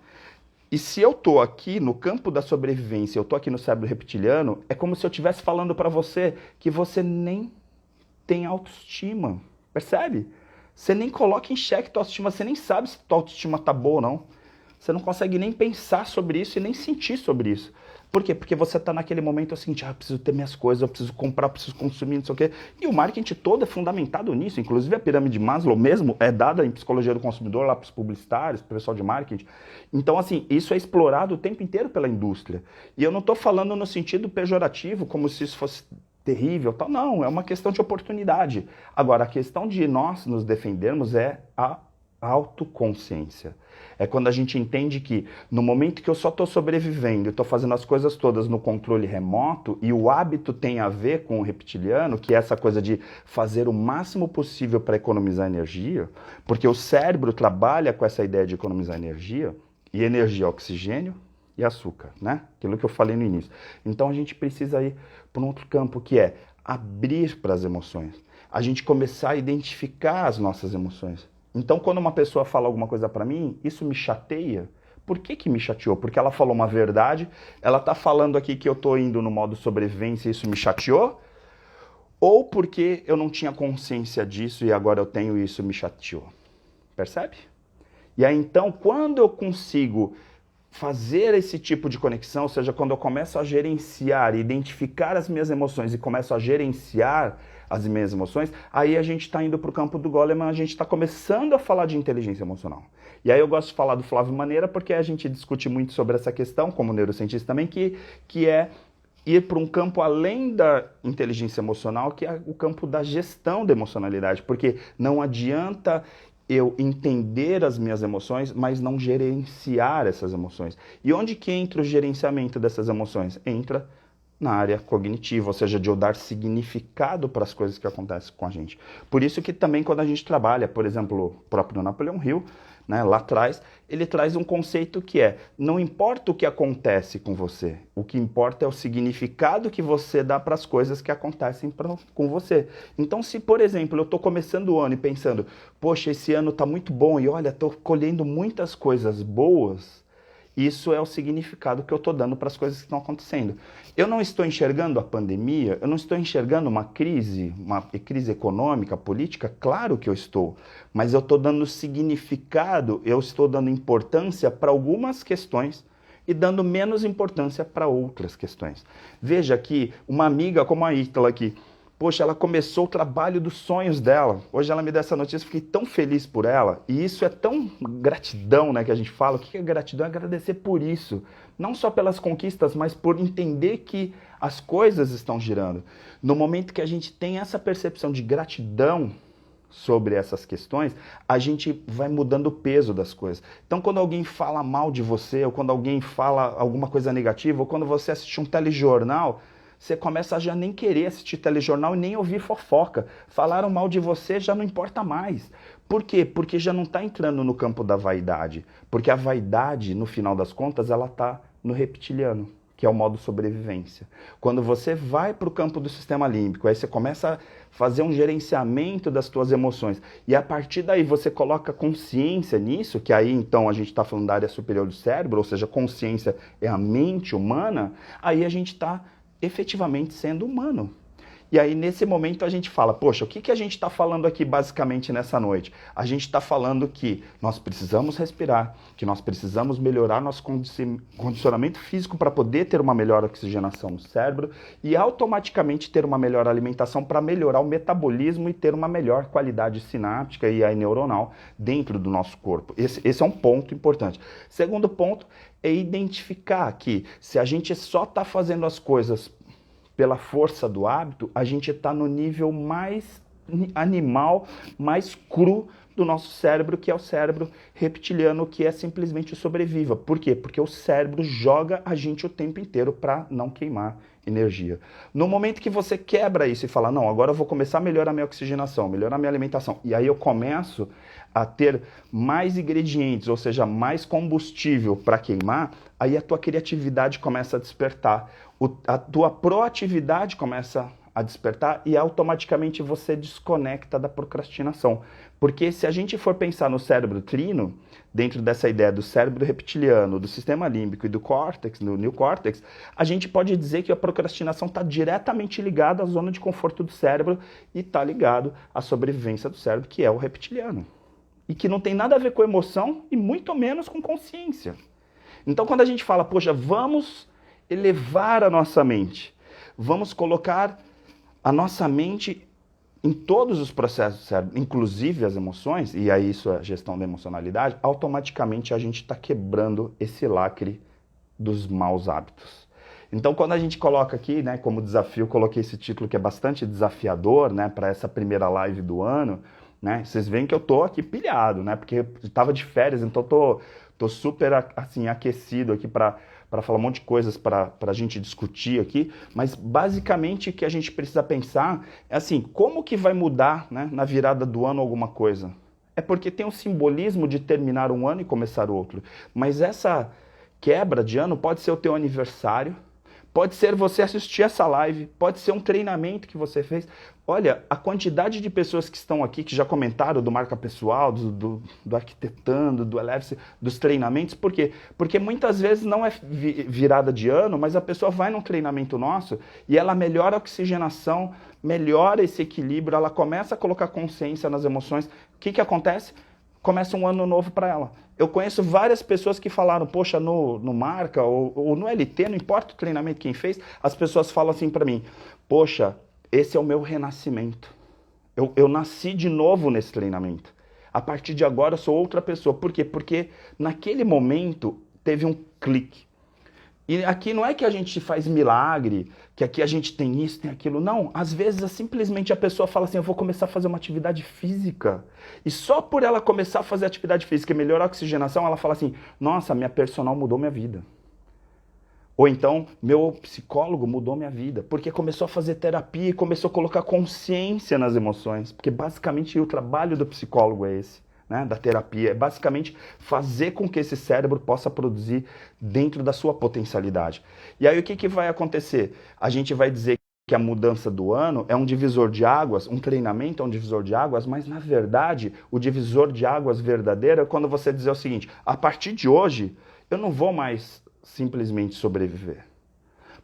E se eu estou aqui no campo da sobrevivência, eu estou aqui no cérebro reptiliano, é como se eu estivesse falando para você que você nem tem autoestima, percebe? Você nem coloca em xeque tua autoestima, você nem sabe se tua autoestima tá boa ou não. Você não consegue nem pensar sobre isso e nem sentir sobre isso. Por quê? Porque você está naquele momento assim, eu preciso ter minhas coisas, eu preciso comprar, eu preciso consumir, não sei o quê. E o marketing todo é fundamentado nisso. Inclusive a pirâmide de Maslow mesmo é dada em psicologia do consumidor lá para os publicitários, para o pessoal de marketing. Então, assim, isso é explorado o tempo inteiro pela indústria. E eu não estou falando no sentido pejorativo, como se isso fosse terrível, tal. Não, é uma questão de oportunidade. Agora, a questão de nós nos defendermos é a autoconsciência. É quando a gente entende que no momento que eu só estou sobrevivendo, estou fazendo as coisas todas no controle remoto, e o hábito tem a ver com o reptiliano, que é essa coisa de fazer o máximo possível para economizar energia, porque o cérebro trabalha com essa ideia de economizar energia, e energia é oxigênio e açúcar, né? Aquilo que eu falei no início. Então a gente precisa ir para um outro campo, que é abrir para as emoções. A gente começar a identificar as nossas emoções. Então, quando uma pessoa fala alguma coisa para mim, isso me chateia. Por que que me chateou? Porque ela falou uma verdade, ela está falando aqui que eu estou indo no modo sobrevivência e isso me chateou? Ou porque eu não tinha consciência disso e agora eu tenho e isso me chateou? Percebe? E aí, então, quando eu consigo fazer esse tipo de conexão, ou seja, quando eu começo a gerenciar, identificar as minhas emoções e começo a gerenciar as minhas emoções, aí a gente está indo para o campo do Goleman, a gente está começando a falar de inteligência emocional. E aí eu gosto de falar do Flávio Maneira, porque a gente discute muito sobre essa questão, como neurocientista também, que é ir para um campo além da inteligência emocional, que é o campo da gestão da emocionalidade, porque não adianta eu entender as minhas emoções, mas não gerenciar essas emoções. E onde que entra o gerenciamento dessas emoções? Entra na área cognitiva, ou seja, de eu dar significado para as coisas que acontecem com a gente. Por isso que também quando a gente trabalha, por exemplo, o próprio Napoleão Hill, né, lá atrás, ele traz um conceito que é, não importa o que acontece com você, o que importa é o significado que você dá para as coisas que acontecem com você. Então, se, por exemplo, eu estou começando o ano e pensando, poxa, esse ano está muito bom e olha, estou colhendo muitas coisas boas, isso é o significado que eu estou dando para as coisas que estão acontecendo. Eu não estou enxergando a pandemia, eu não estou enxergando uma crise econômica, política, claro que eu estou, mas eu estou dando significado, eu estou dando importância para algumas questões e dando menos importância para outras questões. Veja que uma amiga como a Ítala aqui, poxa, ela começou o trabalho dos sonhos dela. Hoje ela me deu essa notícia, fiquei tão feliz por ela. E isso é tão gratidão, né, que a gente fala. O que é gratidão? É agradecer por isso. Não só pelas conquistas, mas por entender que as coisas estão girando. No momento que a gente tem essa percepção de gratidão sobre essas questões, a gente vai mudando o peso das coisas. Então, quando alguém fala mal de você, ou quando alguém fala alguma coisa negativa, ou quando você assiste um telejornal, você começa a já nem querer assistir telejornal e nem ouvir fofoca. Falaram mal de você, já não importa mais. Por quê? Porque já não está entrando no campo da vaidade. Porque a vaidade, no final das contas, ela está no reptiliano, que é o modo sobrevivência. Quando você vai para o campo do sistema límbico, aí você começa a fazer um gerenciamento das suas emoções. E a partir daí você coloca consciência nisso, que aí então a gente está falando da área superior do cérebro, ou seja, consciência é a mente humana, aí a gente está efetivamente sendo humano. E aí, nesse momento, a gente fala, poxa, o que a gente está falando aqui basicamente nessa noite? A gente está falando que nós precisamos respirar, que nós precisamos melhorar nosso condicionamento físico para poder ter uma melhor oxigenação no cérebro e automaticamente ter uma melhor alimentação para melhorar o metabolismo e ter uma melhor qualidade sináptica e aí neuronal dentro do nosso corpo. Esse é um ponto importante. Segundo ponto é identificar que se a gente só está fazendo as coisas pela força do hábito, a gente está no nível mais animal mais cru do nosso cérebro, que é o cérebro reptiliano, que é simplesmente o sobreviva. Por quê? Porque o cérebro joga a gente o tempo inteiro para não queimar energia. No momento que você quebra isso e fala, não, agora eu vou começar a melhorar minha oxigenação, melhorar minha alimentação, e aí eu começo a ter mais ingredientes, ou seja, mais combustível para queimar, aí a tua criatividade começa a despertar, a tua proatividade começa a despertar e automaticamente você desconecta da procrastinação. Porque se a gente for pensar no cérebro trino, dentro dessa ideia do cérebro reptiliano, do sistema límbico e do córtex, do neocórtex, a gente pode dizer que a procrastinação está diretamente ligada à zona de conforto do cérebro e está ligado à sobrevivência do cérebro, que é o reptiliano. E que não tem nada a ver com emoção e muito menos com consciência. Então quando a gente fala, poxa, vamos elevar a nossa mente, vamos colocar a nossa mente em todos os processos do cérebro, inclusive as emoções, e aí isso é gestão da emocionalidade, automaticamente a gente está quebrando esse lacre dos maus hábitos. Então, quando a gente coloca aqui, né, como desafio, coloquei esse título que é bastante desafiador, né, para essa primeira live do ano, né, vocês veem que eu tô aqui pilhado, né, porque eu estava de férias, então tô super assim aquecido aqui para falar um monte de coisas para a gente discutir aqui, mas basicamente o que a gente precisa pensar é assim, como que vai mudar, né, na virada do ano alguma coisa? É porque tem um simbolismo de terminar um ano e começar outro, mas essa quebra de ano pode ser o teu aniversário, pode ser você assistir essa live, pode ser um treinamento que você fez. Olha, a quantidade de pessoas que estão aqui, que já comentaram do marca pessoal, do arquitetando, do Eleve-se, dos treinamentos. Por quê? Porque muitas vezes não é virada de ano, mas a pessoa vai num treinamento nosso e ela melhora a oxigenação, melhora esse equilíbrio, ela começa a colocar consciência nas emoções. O que acontece? Começa um ano novo para ela. Eu conheço várias pessoas que falaram, poxa, no Marca ou no LT, não importa o treinamento quem fez, as pessoas falam assim para mim, poxa, esse é o meu renascimento. Eu nasci de novo nesse treinamento. A partir de agora eu sou outra pessoa. Por quê? Porque naquele momento teve um clique. E aqui não é que a gente faz milagre, que aqui a gente tem isso, tem aquilo. Não, às vezes simplesmente a pessoa fala assim, eu vou começar a fazer uma atividade física. E só por ela começar a fazer atividade física e melhorar a oxigenação, ela fala assim, nossa, minha personal mudou minha vida. Ou então, meu psicólogo mudou minha vida, porque começou a fazer terapia e começou a colocar consciência nas emoções. Porque basicamente o trabalho do psicólogo é esse. Né, da terapia, é basicamente fazer com que esse cérebro possa produzir dentro da sua potencialidade. E aí o que vai acontecer? A gente vai dizer que a mudança do ano é um divisor de águas, um treinamento é um divisor de águas, mas na verdade o divisor de águas verdadeiro é quando você dizer o seguinte, a partir de hoje eu não vou mais simplesmente sobreviver.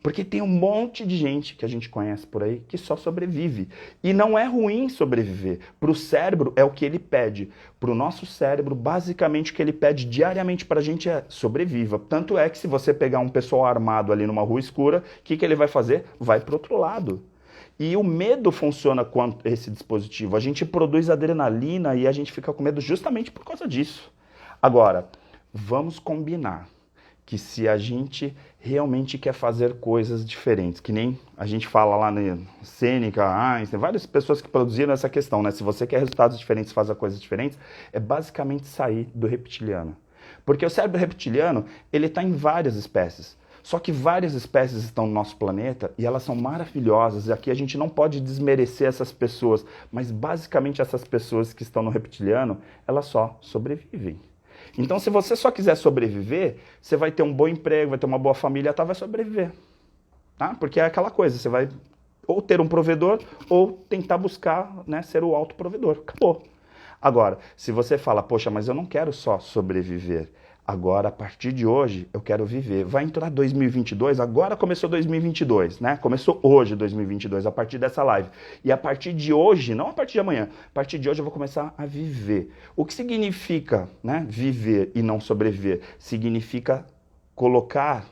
Porque tem um monte de gente que a gente conhece por aí que só sobrevive. E não é ruim sobreviver. Para o cérebro é o que ele pede. Para o nosso cérebro, basicamente o que ele pede diariamente para a gente é sobreviva. Tanto é que se você pegar um pessoal armado ali numa rua escura, o que ele vai fazer? Vai para o outro lado. E o medo funciona com esse dispositivo. A gente produz adrenalina e a gente fica com medo justamente por causa disso. Agora, vamos combinar que se a gente realmente quer fazer coisas diferentes, que nem a gente fala lá na Sêneca, Einstein, várias pessoas que produziram essa questão, né? Se você quer resultados diferentes, faça coisas diferentes, é basicamente sair do reptiliano. Porque o cérebro reptiliano, ele está em várias espécies. Só que várias espécies estão no nosso planeta e elas são maravilhosas. E aqui a gente não pode desmerecer essas pessoas, mas basicamente essas pessoas que estão no reptiliano, elas só sobrevivem. Então, se você só quiser sobreviver, você vai ter um bom emprego, vai ter uma boa família, tá? Vai sobreviver. Tá? Porque é aquela coisa, você vai ou ter um provedor ou tentar buscar, né, ser o autoprovedor. Acabou. Agora, se você fala, poxa, mas eu não quero só sobreviver. Agora, a partir de hoje, eu quero viver. Vai entrar 2022, agora começou 2022, né? Começou hoje 2022, a partir dessa live. E a partir de hoje, não a partir de amanhã, a partir de hoje eu vou começar a viver. O que significa, né, viver e não sobreviver? Significa colocar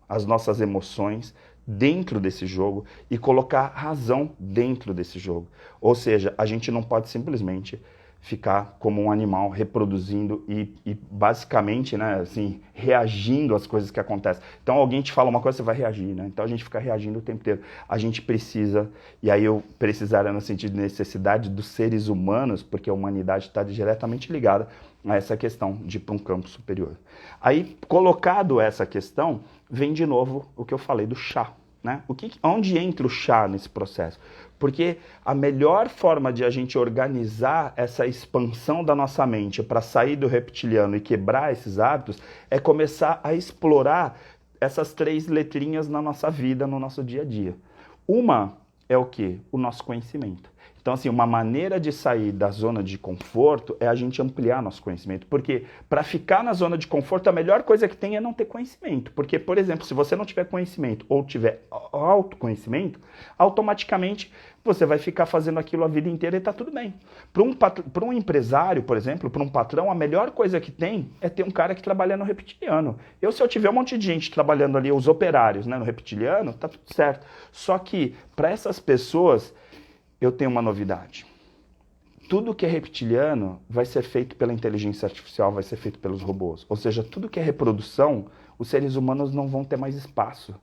as nossas emoções dentro desse jogo e colocar razão dentro desse jogo. Ou seja, a gente não pode simplesmente ficar como um animal reproduzindo e basicamente, né, assim, reagindo às coisas que acontecem. Então alguém te fala uma coisa, você vai reagir, né? Então a gente fica reagindo o tempo inteiro. A gente precisa, e aí eu precisaria no sentido de necessidade dos seres humanos, porque a humanidade está diretamente ligada a essa questão de ir para um campo superior. Aí, colocado essa questão, vem de novo o que eu falei do chá. Né? Onde entra o chá nesse processo? Porque a melhor forma de a gente organizar essa expansão da nossa mente para sair do reptiliano e quebrar esses hábitos é começar a explorar essas 3 letrinhas na nossa vida, no nosso dia a dia. Uma é o quê? O nosso conhecimento. Então, assim, uma maneira de sair da zona de conforto é a gente ampliar nosso conhecimento. Porque para ficar na zona de conforto, a melhor coisa que tem é não ter conhecimento. Porque, por exemplo, se você não tiver conhecimento ou tiver autoconhecimento, automaticamente você vai ficar fazendo aquilo a vida inteira e está tudo bem. Para um empresário, por exemplo, para um patrão, a melhor coisa que tem é ter um cara que trabalha no reptiliano. Se eu tiver um monte de gente trabalhando ali, os operários, né, no reptiliano, tá tudo certo. Só que, para essas pessoas, eu tenho uma novidade. Tudo que é reptiliano vai ser feito pela inteligência artificial, vai ser feito pelos robôs. Ou seja, tudo que é reprodução, os seres humanos não vão ter mais espaço.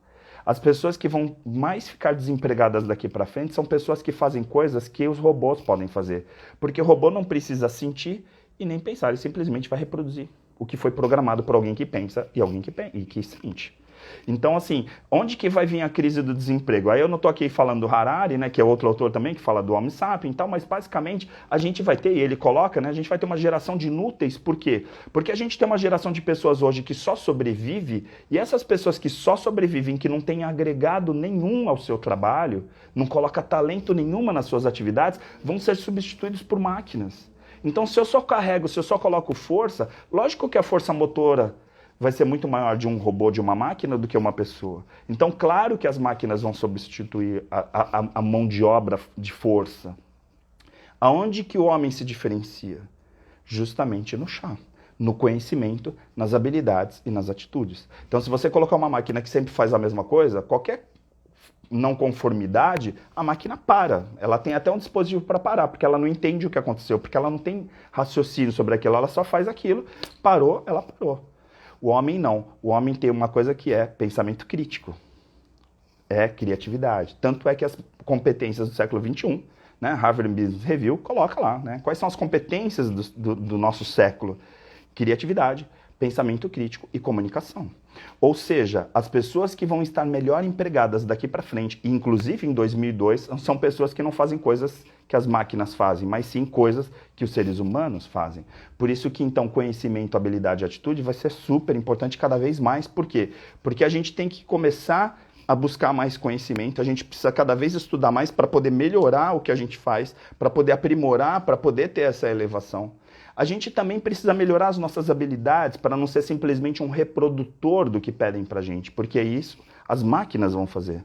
As pessoas que vão mais ficar desempregadas daqui para frente são pessoas que fazem coisas que os robôs podem fazer. Porque o robô não precisa sentir e nem pensar, ele simplesmente vai reproduzir o que foi programado por alguém que pensa e alguém que sente. Então, assim, onde que vai vir a crise do desemprego? Aí eu não estou aqui falando do Harari, né, que é outro autor também, que fala do Homo sapiens e tal, mas basicamente a gente vai ter, e ele coloca, né, a gente vai ter uma geração de inúteis. Por quê? Porque a gente tem uma geração de pessoas hoje que só sobrevive, e essas pessoas que só sobrevivem, que não têm agregado nenhum ao seu trabalho, não coloca talento nenhuma nas suas atividades, vão ser substituídos por máquinas. Então, se eu só carrego, se eu só coloco força, lógico que a força motora vai ser muito maior de um robô, de uma máquina, do que uma pessoa. Então, claro que as máquinas vão substituir a mão de obra de força. Aonde que o homem se diferencia? Justamente no chá, no conhecimento, nas habilidades e nas atitudes. Então, se você colocar uma máquina que sempre faz a mesma coisa, qualquer não conformidade, a máquina para. Ela tem até um dispositivo para parar, porque ela não entende o que aconteceu, porque ela não tem raciocínio sobre aquilo, ela só faz aquilo, parou, ela parou. O homem não. O homem tem uma coisa que é pensamento crítico. É criatividade. Tanto é que as competências do século XXI, né, Harvard Business Review, coloca lá, né, quais são as competências do nosso século. Criatividade, pensamento crítico e comunicação. Ou seja, as pessoas que vão estar melhor empregadas daqui para frente, inclusive em 2002, são pessoas que não fazem coisas que as máquinas fazem, mas sim coisas que os seres humanos fazem. Por isso que, então, conhecimento, habilidade e atitude vai ser super importante cada vez mais. Por quê? Porque a gente tem que começar a buscar mais conhecimento, a gente precisa cada vez estudar mais para poder melhorar o que a gente faz, para poder aprimorar, para poder ter essa elevação. A gente também precisa melhorar as nossas habilidades para não ser simplesmente um reprodutor do que pedem para a gente, porque é isso as máquinas vão fazer.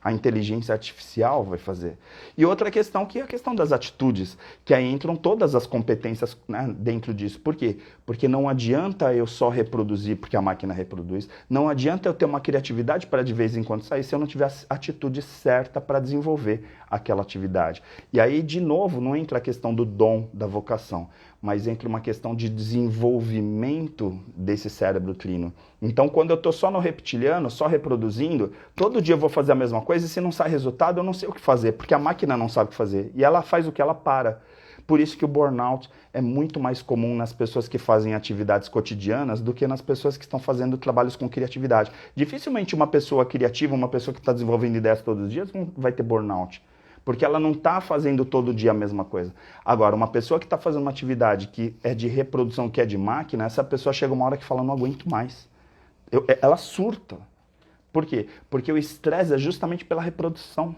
A inteligência artificial vai fazer. E outra questão que é a questão das atitudes, que aí entram todas as competências, né, dentro disso. Por quê? Porque não adianta eu só reproduzir porque a máquina reproduz, não adianta eu ter uma criatividade para de vez em quando sair se eu não tiver a atitude certa para desenvolver aquela atividade. E aí, de novo, não entra a questão do dom, da vocação, mas entra uma questão de desenvolvimento desse cérebro trino. Então, quando eu estou só no reptiliano, só reproduzindo, todo dia eu vou fazer a mesma coisa e se não sai resultado, eu não sei o que fazer, porque a máquina não sabe o que fazer. E ela faz o que ela para. Por isso que o burnout é muito mais comum nas pessoas que fazem atividades cotidianas do que nas pessoas que estão fazendo trabalhos com criatividade. Dificilmente uma pessoa criativa, uma pessoa que está desenvolvendo ideias todos os dias, vai ter burnout. Porque ela não está fazendo todo dia a mesma coisa. Agora, uma pessoa que está fazendo uma atividade que é de reprodução, que é de máquina, essa pessoa chega uma hora que fala, não aguento mais. Ela surta. Por quê? Porque o estresse é justamente pela reprodução,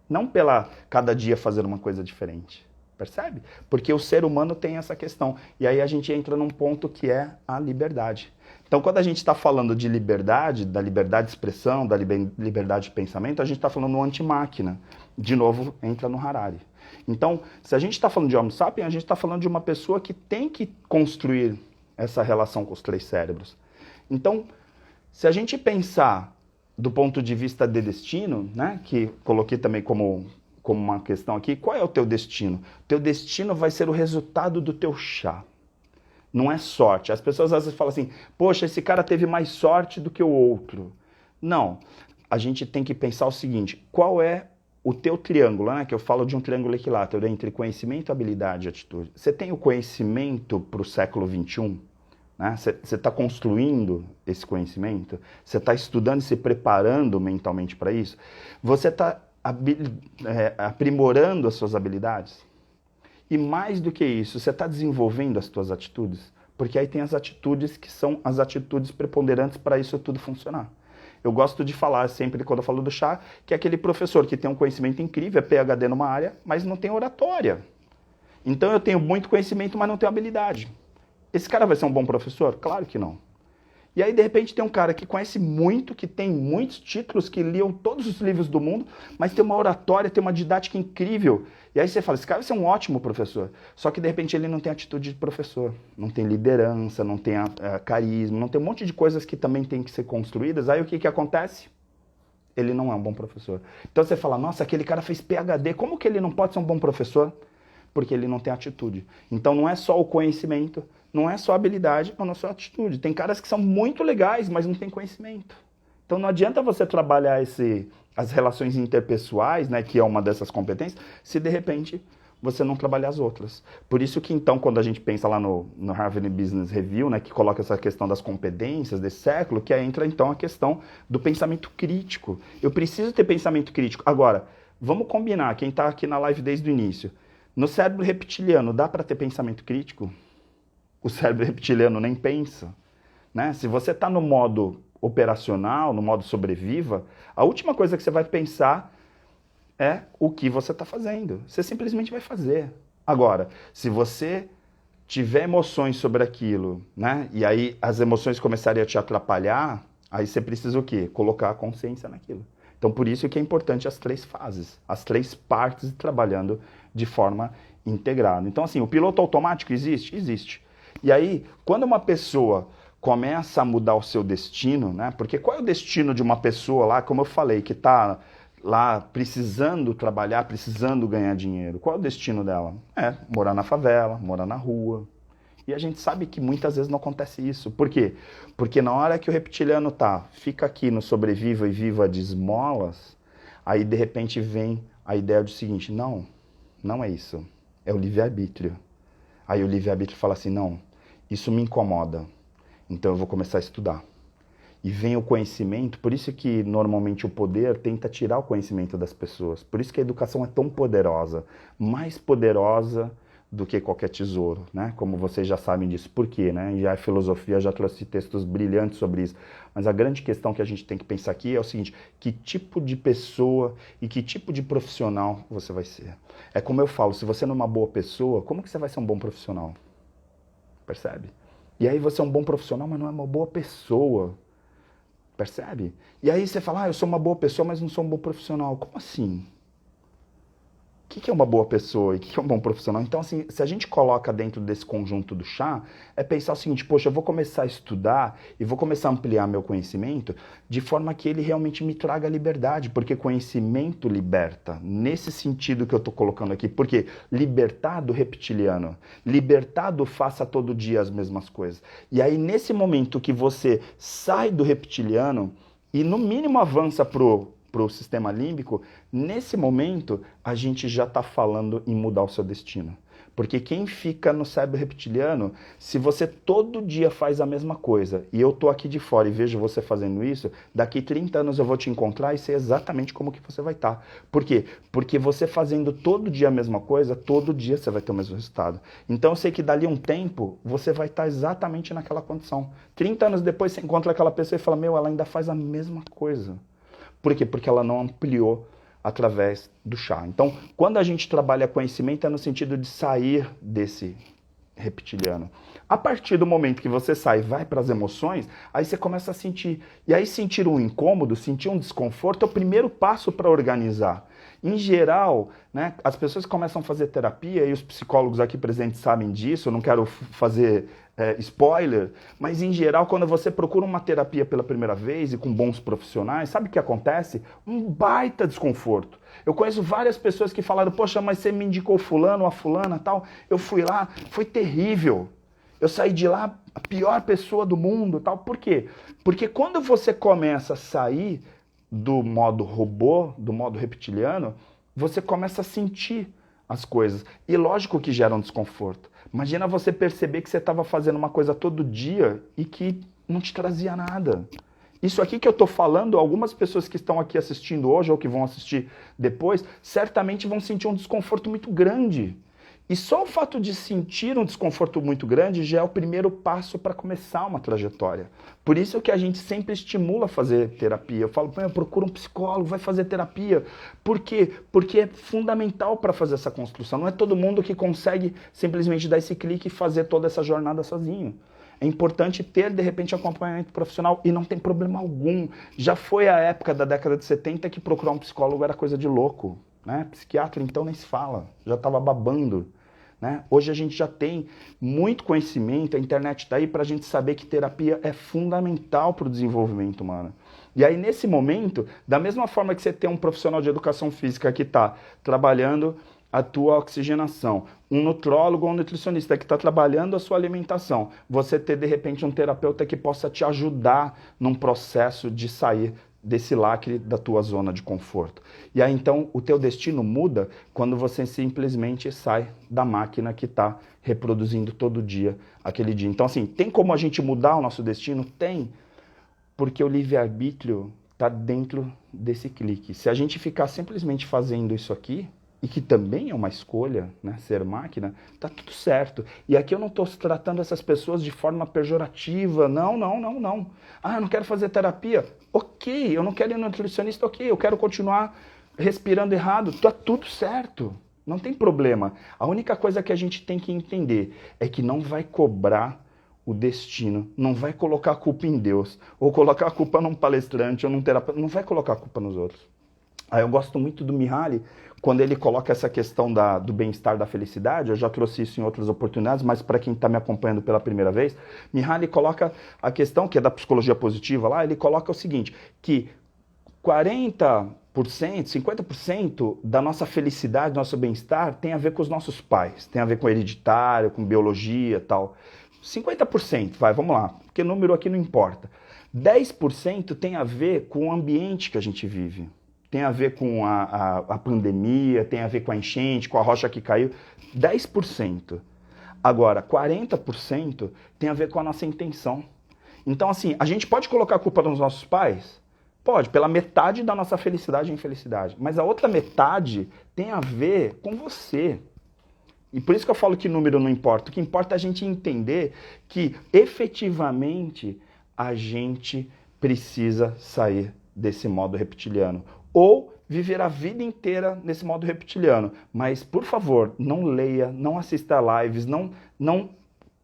não pela cada dia fazer uma coisa diferente. Percebe? Porque o ser humano tem essa questão. E aí a gente entra num ponto que é a liberdade. Então, quando a gente está falando de liberdade, da liberdade de expressão, da liberdade de pensamento, a gente está falando no anti-máquina. De novo, entra no Harari. Então, se a gente está falando de Homo sapiens, a gente está falando de uma pessoa que tem que construir essa relação com os 3 cérebros. Então, se a gente pensar do ponto de vista de destino, né, que coloquei também como como uma questão aqui, qual é o teu destino? Teu destino vai ser o resultado do teu chá. Não é sorte. As pessoas às vezes falam assim, poxa, esse cara teve mais sorte do que o outro. Não. A gente tem que pensar o seguinte, qual é o teu triângulo, né? Que eu falo de um triângulo equilátero entre conhecimento, habilidade e atitude. Você tem o conhecimento para o século XXI? Né? Você está construindo esse conhecimento? Você está estudando e se preparando mentalmente para isso? Você está aprimorando as suas habilidades? E mais do que isso, você está desenvolvendo as suas atitudes? Porque aí tem as atitudes que são as atitudes preponderantes para isso tudo funcionar. Eu gosto de falar sempre, quando eu falo do chá, que é aquele professor que tem um conhecimento incrível, é PhD numa área, mas não tem oratória. Então eu tenho muito conhecimento, mas não tenho habilidade. Esse cara vai ser um bom professor? Claro que não. E aí, de repente, tem um cara que conhece muito, que tem muitos títulos, que liam todos os livros do mundo, mas tem uma oratória, tem uma didática incrível. E aí você fala, esse cara vai ser um ótimo professor. Só que, de repente, ele não tem atitude de professor. Não tem liderança, não tem carisma, não tem um monte de coisas que também tem que ser construídas. Aí o que acontece? Ele não é um bom professor. Então você fala, nossa, aquele cara fez PhD, como que ele não pode ser um bom professor? Porque ele não tem atitude. Então não é só o conhecimento, não é só a habilidade, não é só a atitude. Tem caras que são muito legais, mas não tem conhecimento. Então não adianta você trabalhar as relações interpessoais, né, que é uma dessas competências, se de repente você não trabalhar as outras. Por isso que então, quando a gente pensa lá no Harvard Business Review, né, que coloca essa questão das competências desse século, que entra então a questão do pensamento crítico. Eu preciso ter pensamento crítico. Agora, vamos combinar, quem está aqui na live desde o início, no cérebro reptiliano, dá para ter pensamento crítico? O cérebro reptiliano nem pensa, né? Se você está no modo operacional, no modo sobreviva, a última coisa que você vai pensar é o que você está fazendo. Você simplesmente vai fazer. Agora, se você tiver emoções sobre aquilo, né? E aí as emoções começarem a te atrapalhar, aí você precisa o quê? Colocar a consciência naquilo. Então, por isso que é importante as 3 fases, as 3 partes trabalhando de forma integrada. Então, assim, o piloto automático existe? Existe. E aí, quando uma pessoa começa a mudar o seu destino, né? Porque qual é o destino de uma pessoa lá, como eu falei, que está lá precisando trabalhar, precisando ganhar dinheiro? Qual é o destino dela? É morar na favela, morar na rua. E a gente sabe que muitas vezes não acontece isso. Por quê? Porque na hora que o reptiliano fica aqui no sobreviva e viva de esmolas, aí de repente vem a ideia do seguinte, não é isso, é o livre-arbítrio. Aí o livre-arbítrio fala assim, não, isso me incomoda, então eu vou começar a estudar. E vem o conhecimento, por isso que normalmente o poder tenta tirar o conhecimento das pessoas. Por isso que a educação é tão poderosa, mais poderosa do que qualquer tesouro, né? Como vocês já sabem disso. Por quê, né? Já a filosofia já trouxe textos brilhantes sobre isso. Mas a grande questão que a gente tem que pensar aqui é o seguinte, que tipo de pessoa e que tipo de profissional você vai ser? É como eu falo, se você não é uma boa pessoa, como que você vai ser um bom profissional? Percebe? E aí você é um bom profissional, mas não é uma boa pessoa. Percebe? E aí você fala, eu sou uma boa pessoa, mas não sou um bom profissional. Como assim? O que é uma boa pessoa e o que é um bom profissional? Então, assim, se a gente coloca dentro desse conjunto do chá, é pensar o seguinte, poxa, eu vou começar a estudar e vou começar a ampliar meu conhecimento de forma que ele realmente me traga liberdade, porque conhecimento liberta, nesse sentido que eu estou colocando aqui, porque libertar do reptiliano, libertar do faça todo dia as mesmas coisas. E aí, nesse momento que você sai do reptiliano e no mínimo avança pro sistema límbico, nesse momento a gente já está falando em mudar o seu destino. Porque quem fica no cérebro reptiliano, se você todo dia faz a mesma coisa, e eu estou aqui de fora e vejo você fazendo isso, daqui 30 anos eu vou te encontrar e sei exatamente como que você vai estar. Por quê? Porque você fazendo todo dia a mesma coisa, todo dia você vai ter o mesmo resultado. Então eu sei que dali um tempo, você vai estar exatamente naquela condição. 30 anos depois você encontra aquela pessoa e fala, ela ainda faz a mesma coisa. Por quê? Porque ela não ampliou através do chá. Então, quando a gente trabalha conhecimento, é no sentido de sair desse reptiliano. A partir do momento que você sai e vai para as emoções, aí você começa a sentir. E aí sentir um incômodo, sentir um desconforto é o primeiro passo para organizar. Em geral, né, as pessoas começam a fazer terapia, e os psicólogos aqui presentes sabem disso, eu não quero fazer spoiler, mas em geral, quando você procura uma terapia pela primeira vez e com bons profissionais, sabe o que acontece? Um baita desconforto. Eu conheço várias pessoas que falaram, poxa, mas você me indicou fulano, a fulana, tal. Eu fui lá, foi terrível. Eu saí de lá a pior pessoa do mundo, tal. Por quê? Porque quando você começa a sair do modo robô, do modo reptiliano, você começa a sentir as coisas. E lógico que gera um desconforto. Imagina você perceber que você estava fazendo uma coisa todo dia e que não te trazia nada. Isso aqui que eu estou falando, algumas pessoas que estão aqui assistindo hoje ou que vão assistir depois, certamente vão sentir um desconforto muito grande. E só o fato de sentir um desconforto muito grande já é o primeiro passo para começar uma trajetória. Por isso que a gente sempre estimula a fazer terapia. Eu falo, procura um psicólogo, vai fazer terapia. Por quê? Porque é fundamental para fazer essa construção. Não é todo mundo que consegue simplesmente dar esse clique e fazer toda essa jornada sozinho. É importante ter, de repente, acompanhamento profissional e não tem problema algum. Já foi a época da década de 70 que procurar um psicólogo era coisa de louco, né? Psiquiatra, então, nem se fala, já estava babando, né? Hoje a gente já tem muito conhecimento, a internet está aí para a gente saber que terapia é fundamental para o desenvolvimento humano. E aí, nesse momento, da mesma forma que você tem um profissional de educação física que está trabalhando a tua oxigenação, um nutrólogo ou um nutricionista que está trabalhando a sua alimentação, você ter de repente um terapeuta que possa te ajudar num processo de sair desse lacre da tua zona de conforto. E aí então o teu destino muda quando você simplesmente sai da máquina que está reproduzindo todo dia aquele dia. Então assim, tem como a gente mudar o nosso destino? Tem, porque o livre-arbítrio está dentro desse clique. Se a gente ficar simplesmente fazendo isso aqui, e que também é uma escolha, né, ser máquina, tá tudo certo. E aqui eu não estou tratando essas pessoas de forma pejorativa, não. Ah, eu não quero fazer terapia, ok, eu não quero ir no nutricionista, ok, eu quero continuar respirando errado, tá tudo certo, não tem problema. A única coisa que a gente tem que entender é que não vai cobrar o destino, não vai colocar a culpa em Deus, ou colocar a culpa num palestrante ou num terapeuta, não vai colocar a culpa nos outros. Aí eu gosto muito do Mihaly, quando ele coloca essa questão do bem-estar, da felicidade. Eu já trouxe isso em outras oportunidades, mas para quem está me acompanhando pela primeira vez, Mihaly coloca a questão, que é da psicologia positiva lá, ele coloca o seguinte, que 40%, 50% da nossa felicidade, do nosso bem-estar tem a ver com os nossos pais, tem a ver com hereditário, com biologia e tal. 50%, vamos lá, porque número aqui não importa. 10% tem a ver com o ambiente que a gente vive. Tem a ver com a pandemia, tem a ver com a enchente, com a rocha que caiu. 10%. Agora, 40% tem a ver com a nossa intenção. Então, assim, a gente pode colocar a culpa nos nossos pais? Pode, pela metade da nossa felicidade e infelicidade. Mas a outra metade tem a ver com você. E por isso que eu falo que número não importa. O que importa é a gente entender que, efetivamente, a gente precisa sair desse modo reptiliano. Ou viver a vida inteira nesse modo reptiliano. Mas, por favor, não leia, não assista lives, não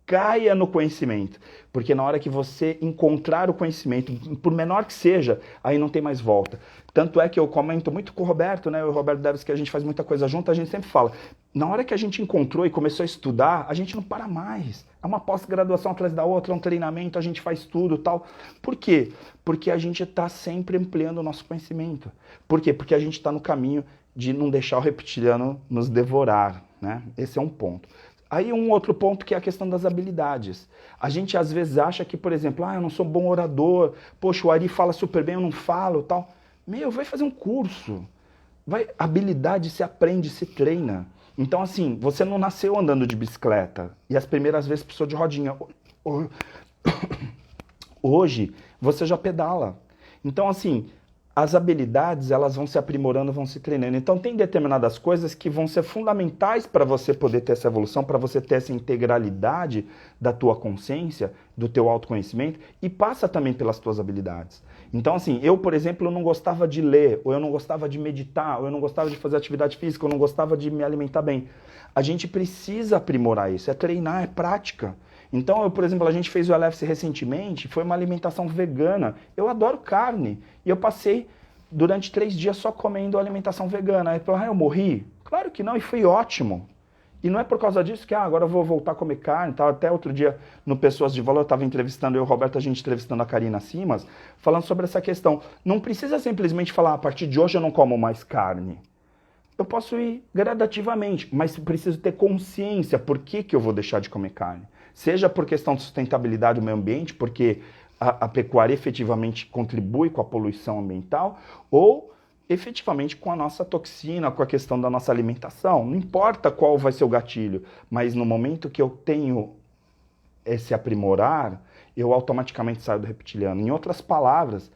caia no conhecimento. Porque na hora que você encontrar o conhecimento, por menor que seja, aí não tem mais volta. Tanto é que eu comento muito com o Roberto, né? O Roberto Deves, que a gente faz muita coisa junto, a gente sempre fala, na hora que a gente encontrou e começou a estudar, a gente não para mais. É uma pós-graduação atrás da outra, é um treinamento, a gente faz tudo e tal. Por quê? Porque a gente está sempre ampliando o nosso conhecimento. Por quê? Porque a gente está no caminho de não deixar o reptiliano nos devorar, né? Esse é um ponto. Aí um outro ponto que é a questão das habilidades. A gente às vezes acha que, por exemplo, eu não sou bom orador, poxa, o Ari fala super bem, eu não falo, tal. Vai fazer um curso. Habilidade se aprende, se treina. Então, assim, você não nasceu andando de bicicleta e as primeiras vezes precisou de rodinha. Hoje, você já pedala. Então, assim, as habilidades, elas vão se aprimorando, vão se treinando. Então, tem determinadas coisas que vão ser fundamentais para você poder ter essa evolução, para você ter essa integralidade da tua consciência, do teu autoconhecimento, e passa também pelas tuas habilidades. Então, assim, eu, por exemplo, eu não gostava de ler, ou eu não gostava de meditar, ou eu não gostava de fazer atividade física, ou eu não gostava de me alimentar bem. A gente precisa aprimorar isso, é treinar, é prática. Então, por exemplo, a gente fez o LFC recentemente, foi uma alimentação vegana. Eu adoro carne. E eu passei durante 3 dias só comendo alimentação vegana. Aí eu morri? Claro que não, e foi ótimo. E não é por causa disso que agora eu vou voltar a comer carne. Tá? Até outro dia, no Pessoas de Valor, eu estava entrevistando, eu e o Roberto, a gente entrevistando a Karina Simas, falando sobre essa questão. Não precisa simplesmente falar, a partir de hoje eu não como mais carne. eu posso ir gradativamente, mas preciso ter consciência por que eu vou deixar de comer carne. Seja por questão de sustentabilidade do meio ambiente, porque a pecuária efetivamente contribui com a poluição ambiental, ou efetivamente com a nossa toxina, com a questão da nossa alimentação. Não importa qual vai ser o gatilho, mas no momento que eu tenho esse aprimorar, eu automaticamente saio do reptiliano. Em outras palavras,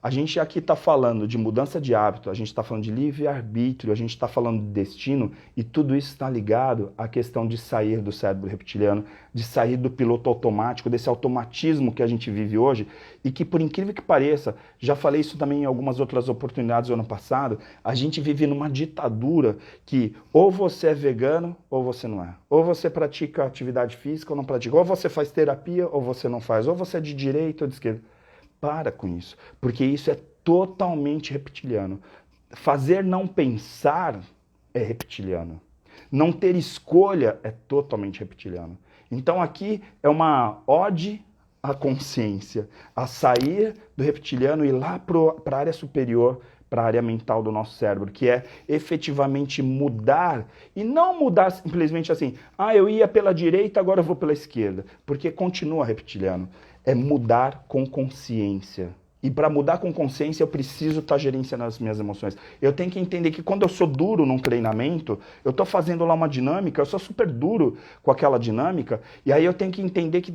a gente aqui está falando de mudança de hábito, a gente está falando de livre-arbítrio, a gente está falando de destino, e tudo isso está ligado à questão de sair do cérebro reptiliano, de sair do piloto automático, desse automatismo que a gente vive hoje, e que, por incrível que pareça, já falei isso também em algumas outras oportunidades no ano passado, a gente vive numa ditadura que ou você é vegano ou você não é. Ou você pratica atividade física ou não pratica. Ou você faz terapia ou você não faz. Ou você é de direita ou de esquerda. Para com isso, porque isso é totalmente reptiliano. Fazer não pensar é reptiliano. Não ter escolha é totalmente reptiliano. Então aqui é uma ode à consciência, a sair do reptiliano e ir lá para a área superior, para a área mental do nosso cérebro, que é efetivamente mudar, e não mudar simplesmente assim, eu ia pela direita, agora eu vou pela esquerda, porque continua reptiliano. É mudar com consciência. E para mudar com consciência, eu preciso estar gerenciando as minhas emoções. Eu tenho que entender que quando eu sou duro num treinamento, eu estou fazendo lá uma dinâmica, eu sou super duro com aquela dinâmica, e aí eu tenho que entender que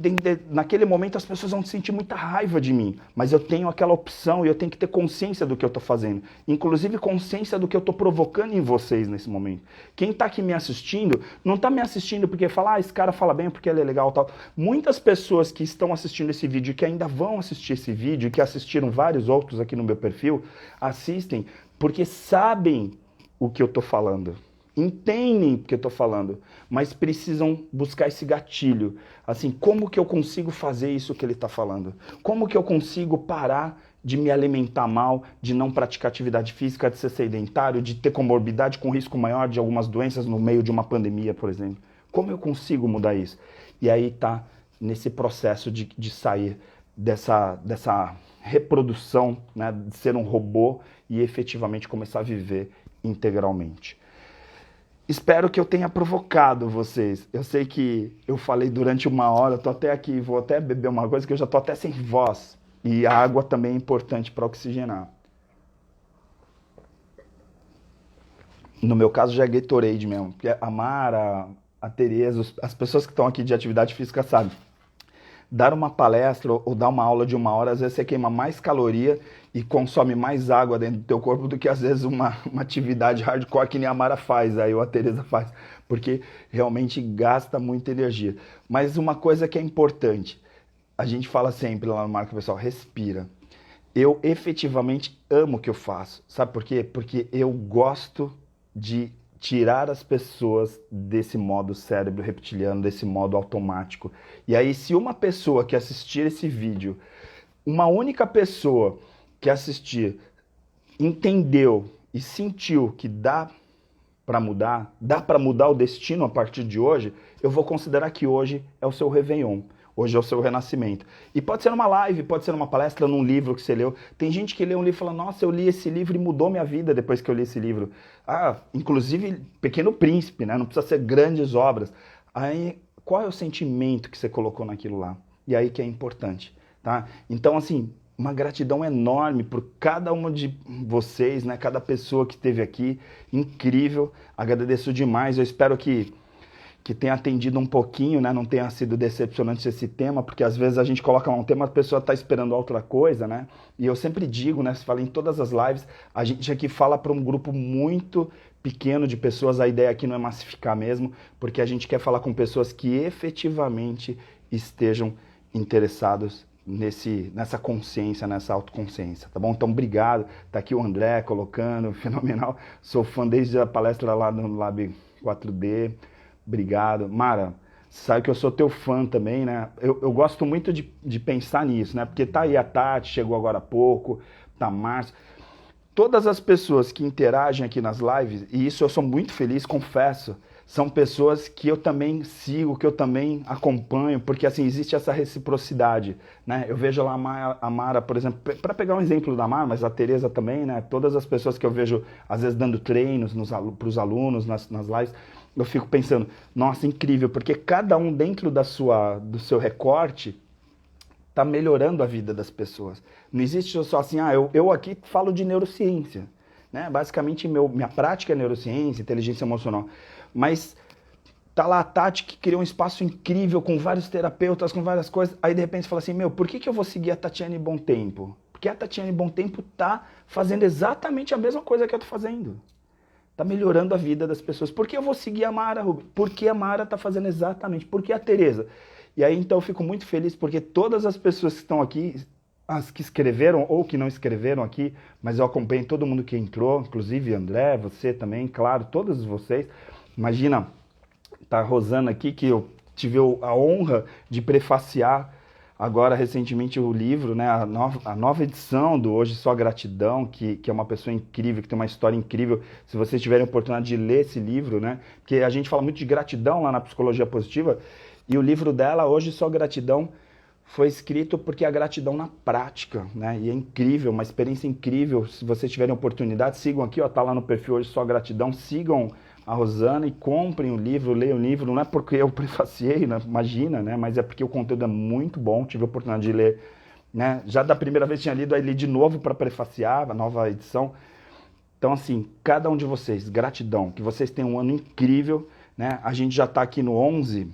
naquele momento as pessoas vão sentir muita raiva de mim, mas eu tenho aquela opção e eu tenho que ter consciência do que eu estou fazendo. Inclusive consciência do que eu estou provocando em vocês nesse momento. Quem está aqui me assistindo, não está me assistindo porque fala, esse cara fala bem porque ele é legal e tal. Muitas pessoas que estão assistindo esse vídeo e que ainda vão assistir esse vídeo, que assistiram vários outros aqui no meu perfil, assistem porque sabem o que eu estou falando, entendem o que eu estou falando, mas precisam buscar esse gatilho. Assim, como que eu consigo fazer isso que ele está falando? Como que eu consigo parar de me alimentar mal, de não praticar atividade física, de ser sedentário, de ter comorbidade com risco maior de algumas doenças no meio de uma pandemia, por exemplo? Como eu consigo mudar isso? E aí está nesse processo de sair dessa reprodução, né, de ser um robô e efetivamente começar a viver integralmente. Espero que eu tenha provocado vocês. Eu sei que eu falei durante 1 hora, eu tô até aqui, vou até beber uma coisa que eu já tô até sem voz. E a água também é importante para oxigenar. No meu caso já é Gatorade mesmo, porque a Mara, a Tereza, as pessoas que estão aqui de atividade física sabem. Dar uma palestra ou dar uma aula de 1 hora, às vezes você queima mais caloria e consome mais água dentro do teu corpo do que às vezes uma atividade hardcore que nem a Mara faz, aí ou a Tereza faz, porque realmente gasta muita energia. Mas uma coisa que é importante, a gente fala sempre lá no Marca Pessoal, respira. Eu efetivamente amo o que eu faço, sabe por quê? Porque eu gosto de tirar as pessoas desse modo cérebro reptiliano, desse modo automático. E aí, se uma pessoa que assistir esse vídeo, uma única pessoa que assistir, entendeu e sentiu que dá para mudar o destino a partir de hoje, eu vou considerar que hoje é o seu Réveillon. Hoje é o seu renascimento. E pode ser numa live, pode ser numa palestra, num livro que você leu. Tem gente que lê um livro e fala, nossa, eu li esse livro e mudou minha vida depois que eu li esse livro. Inclusive Pequeno Príncipe, né? Não precisa ser grandes obras. Aí, qual é o sentimento que você colocou naquilo lá? E aí que é importante, tá? Então, assim, uma gratidão enorme por cada uma de vocês, né? Cada pessoa que esteve aqui. Incrível. Agradeço demais. Eu espero que tenha atendido um pouquinho, né? Não tenha sido decepcionante esse tema, porque às vezes a gente coloca um tema, a pessoa está esperando outra coisa, né? E eu sempre digo, né? Se fala em todas as lives, a gente aqui fala para um grupo muito pequeno de pessoas, a ideia aqui não é massificar mesmo, porque a gente quer falar com pessoas que efetivamente estejam interessados nessa consciência, nessa autoconsciência, tá bom? Então, obrigado. Tá aqui o André colocando, fenomenal. Sou fã desde a palestra lá no Lab 4D. Obrigado. Mara, sabe que eu sou teu fã também, né? Eu gosto muito de pensar nisso, né? Porque tá aí a Tati, chegou agora há pouco, tá a Márcia. Todas as pessoas que interagem aqui nas lives, e isso eu sou muito feliz, confesso, são pessoas que eu também sigo, que eu também acompanho, porque assim, existe essa reciprocidade, né? Eu vejo lá a Mara, por exemplo, para pegar um exemplo da Mara, mas a Tereza também, né? Todas as pessoas que eu vejo, às vezes, dando treinos para os alunos, nas lives, eu fico pensando, nossa, incrível, porque cada um dentro do seu recorte está melhorando a vida das pessoas. Não existe só assim, eu aqui falo de neurociência, né? Basicamente, minha prática é neurociência, inteligência emocional. Mas tá lá a Tati que criou um espaço incrível com vários terapeutas, com várias coisas. Aí de repente você fala assim, por que eu vou seguir a Tatiane Bontempo? Porque a Tatiane Bontempo tá fazendo exatamente a mesma coisa que eu tô fazendo. Tá melhorando a vida das pessoas. Por que eu vou seguir a Mara, Rubens? Porque a Mara tá fazendo exatamente. Por que a Tereza? E aí então eu fico muito feliz porque todas as pessoas que estão aqui, as que escreveram ou que não escreveram aqui, mas eu acompanho todo mundo que entrou, inclusive André, você também, claro, todos vocês. Imagina, tá a Rosana aqui, que eu tive a honra de prefaciar agora recentemente o livro, né, a nova edição do Hoje Só Gratidão, que é uma pessoa incrível, que tem uma história incrível. Se vocês tiverem a oportunidade de ler esse livro, né, porque a gente fala muito de gratidão lá na Psicologia Positiva, e o livro dela, Hoje Só Gratidão, foi escrito porque a gratidão na prática, né? E é incrível, uma experiência incrível. Se vocês tiverem oportunidade, sigam aqui, ó, tá lá no perfil Hoje Só Gratidão, sigam a Rosana e comprem o livro, leiam o livro. Não é porque eu prefaciei, né? Imagina, né? Mas é porque o conteúdo é muito bom, tive a oportunidade de ler, né? Já da primeira vez tinha lido, aí li de novo para prefaciar a nova edição. Então, assim, cada um de vocês, gratidão, que vocês tenham um ano incrível, né? A gente já tá aqui no 11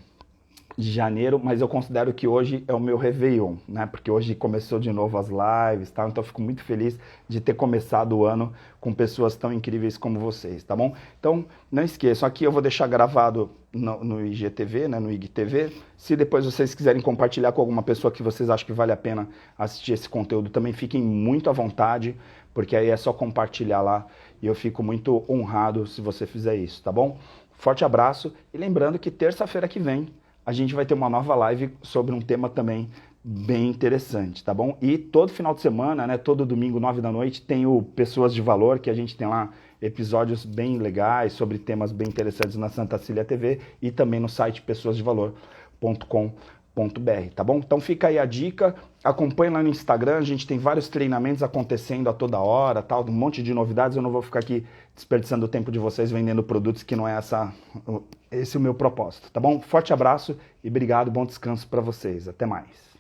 de janeiro, mas eu considero que hoje é o meu Réveillon, né? Porque hoje começou de novo as lives, tá? Então eu fico muito feliz de ter começado o ano com pessoas tão incríveis como vocês, tá bom? Então, não esqueçam, aqui eu vou deixar gravado no IGTV, né? No IGTV. Se depois vocês quiserem compartilhar com alguma pessoa que vocês acham que vale a pena assistir esse conteúdo, também fiquem muito à vontade, porque aí é só compartilhar lá e eu fico muito honrado se você fizer isso, tá bom? Forte abraço e lembrando que terça-feira que vem a gente vai ter uma nova live sobre um tema também bem interessante, tá bom? E todo final de semana, né, todo domingo, 9 da noite, tem o Pessoas de Valor, que a gente tem lá episódios bem legais sobre temas bem interessantes na Santa Cília TV e também no site pessoasdevalor.com.br, tá bom? Então fica aí a dica, acompanhe lá no Instagram, a gente tem vários treinamentos acontecendo a toda hora, tal, um monte de novidades, eu não vou ficar aqui desperdiçando o tempo de vocês vendendo produtos que não é esse é o meu propósito, tá bom? Forte abraço e obrigado, bom descanso para vocês, até mais.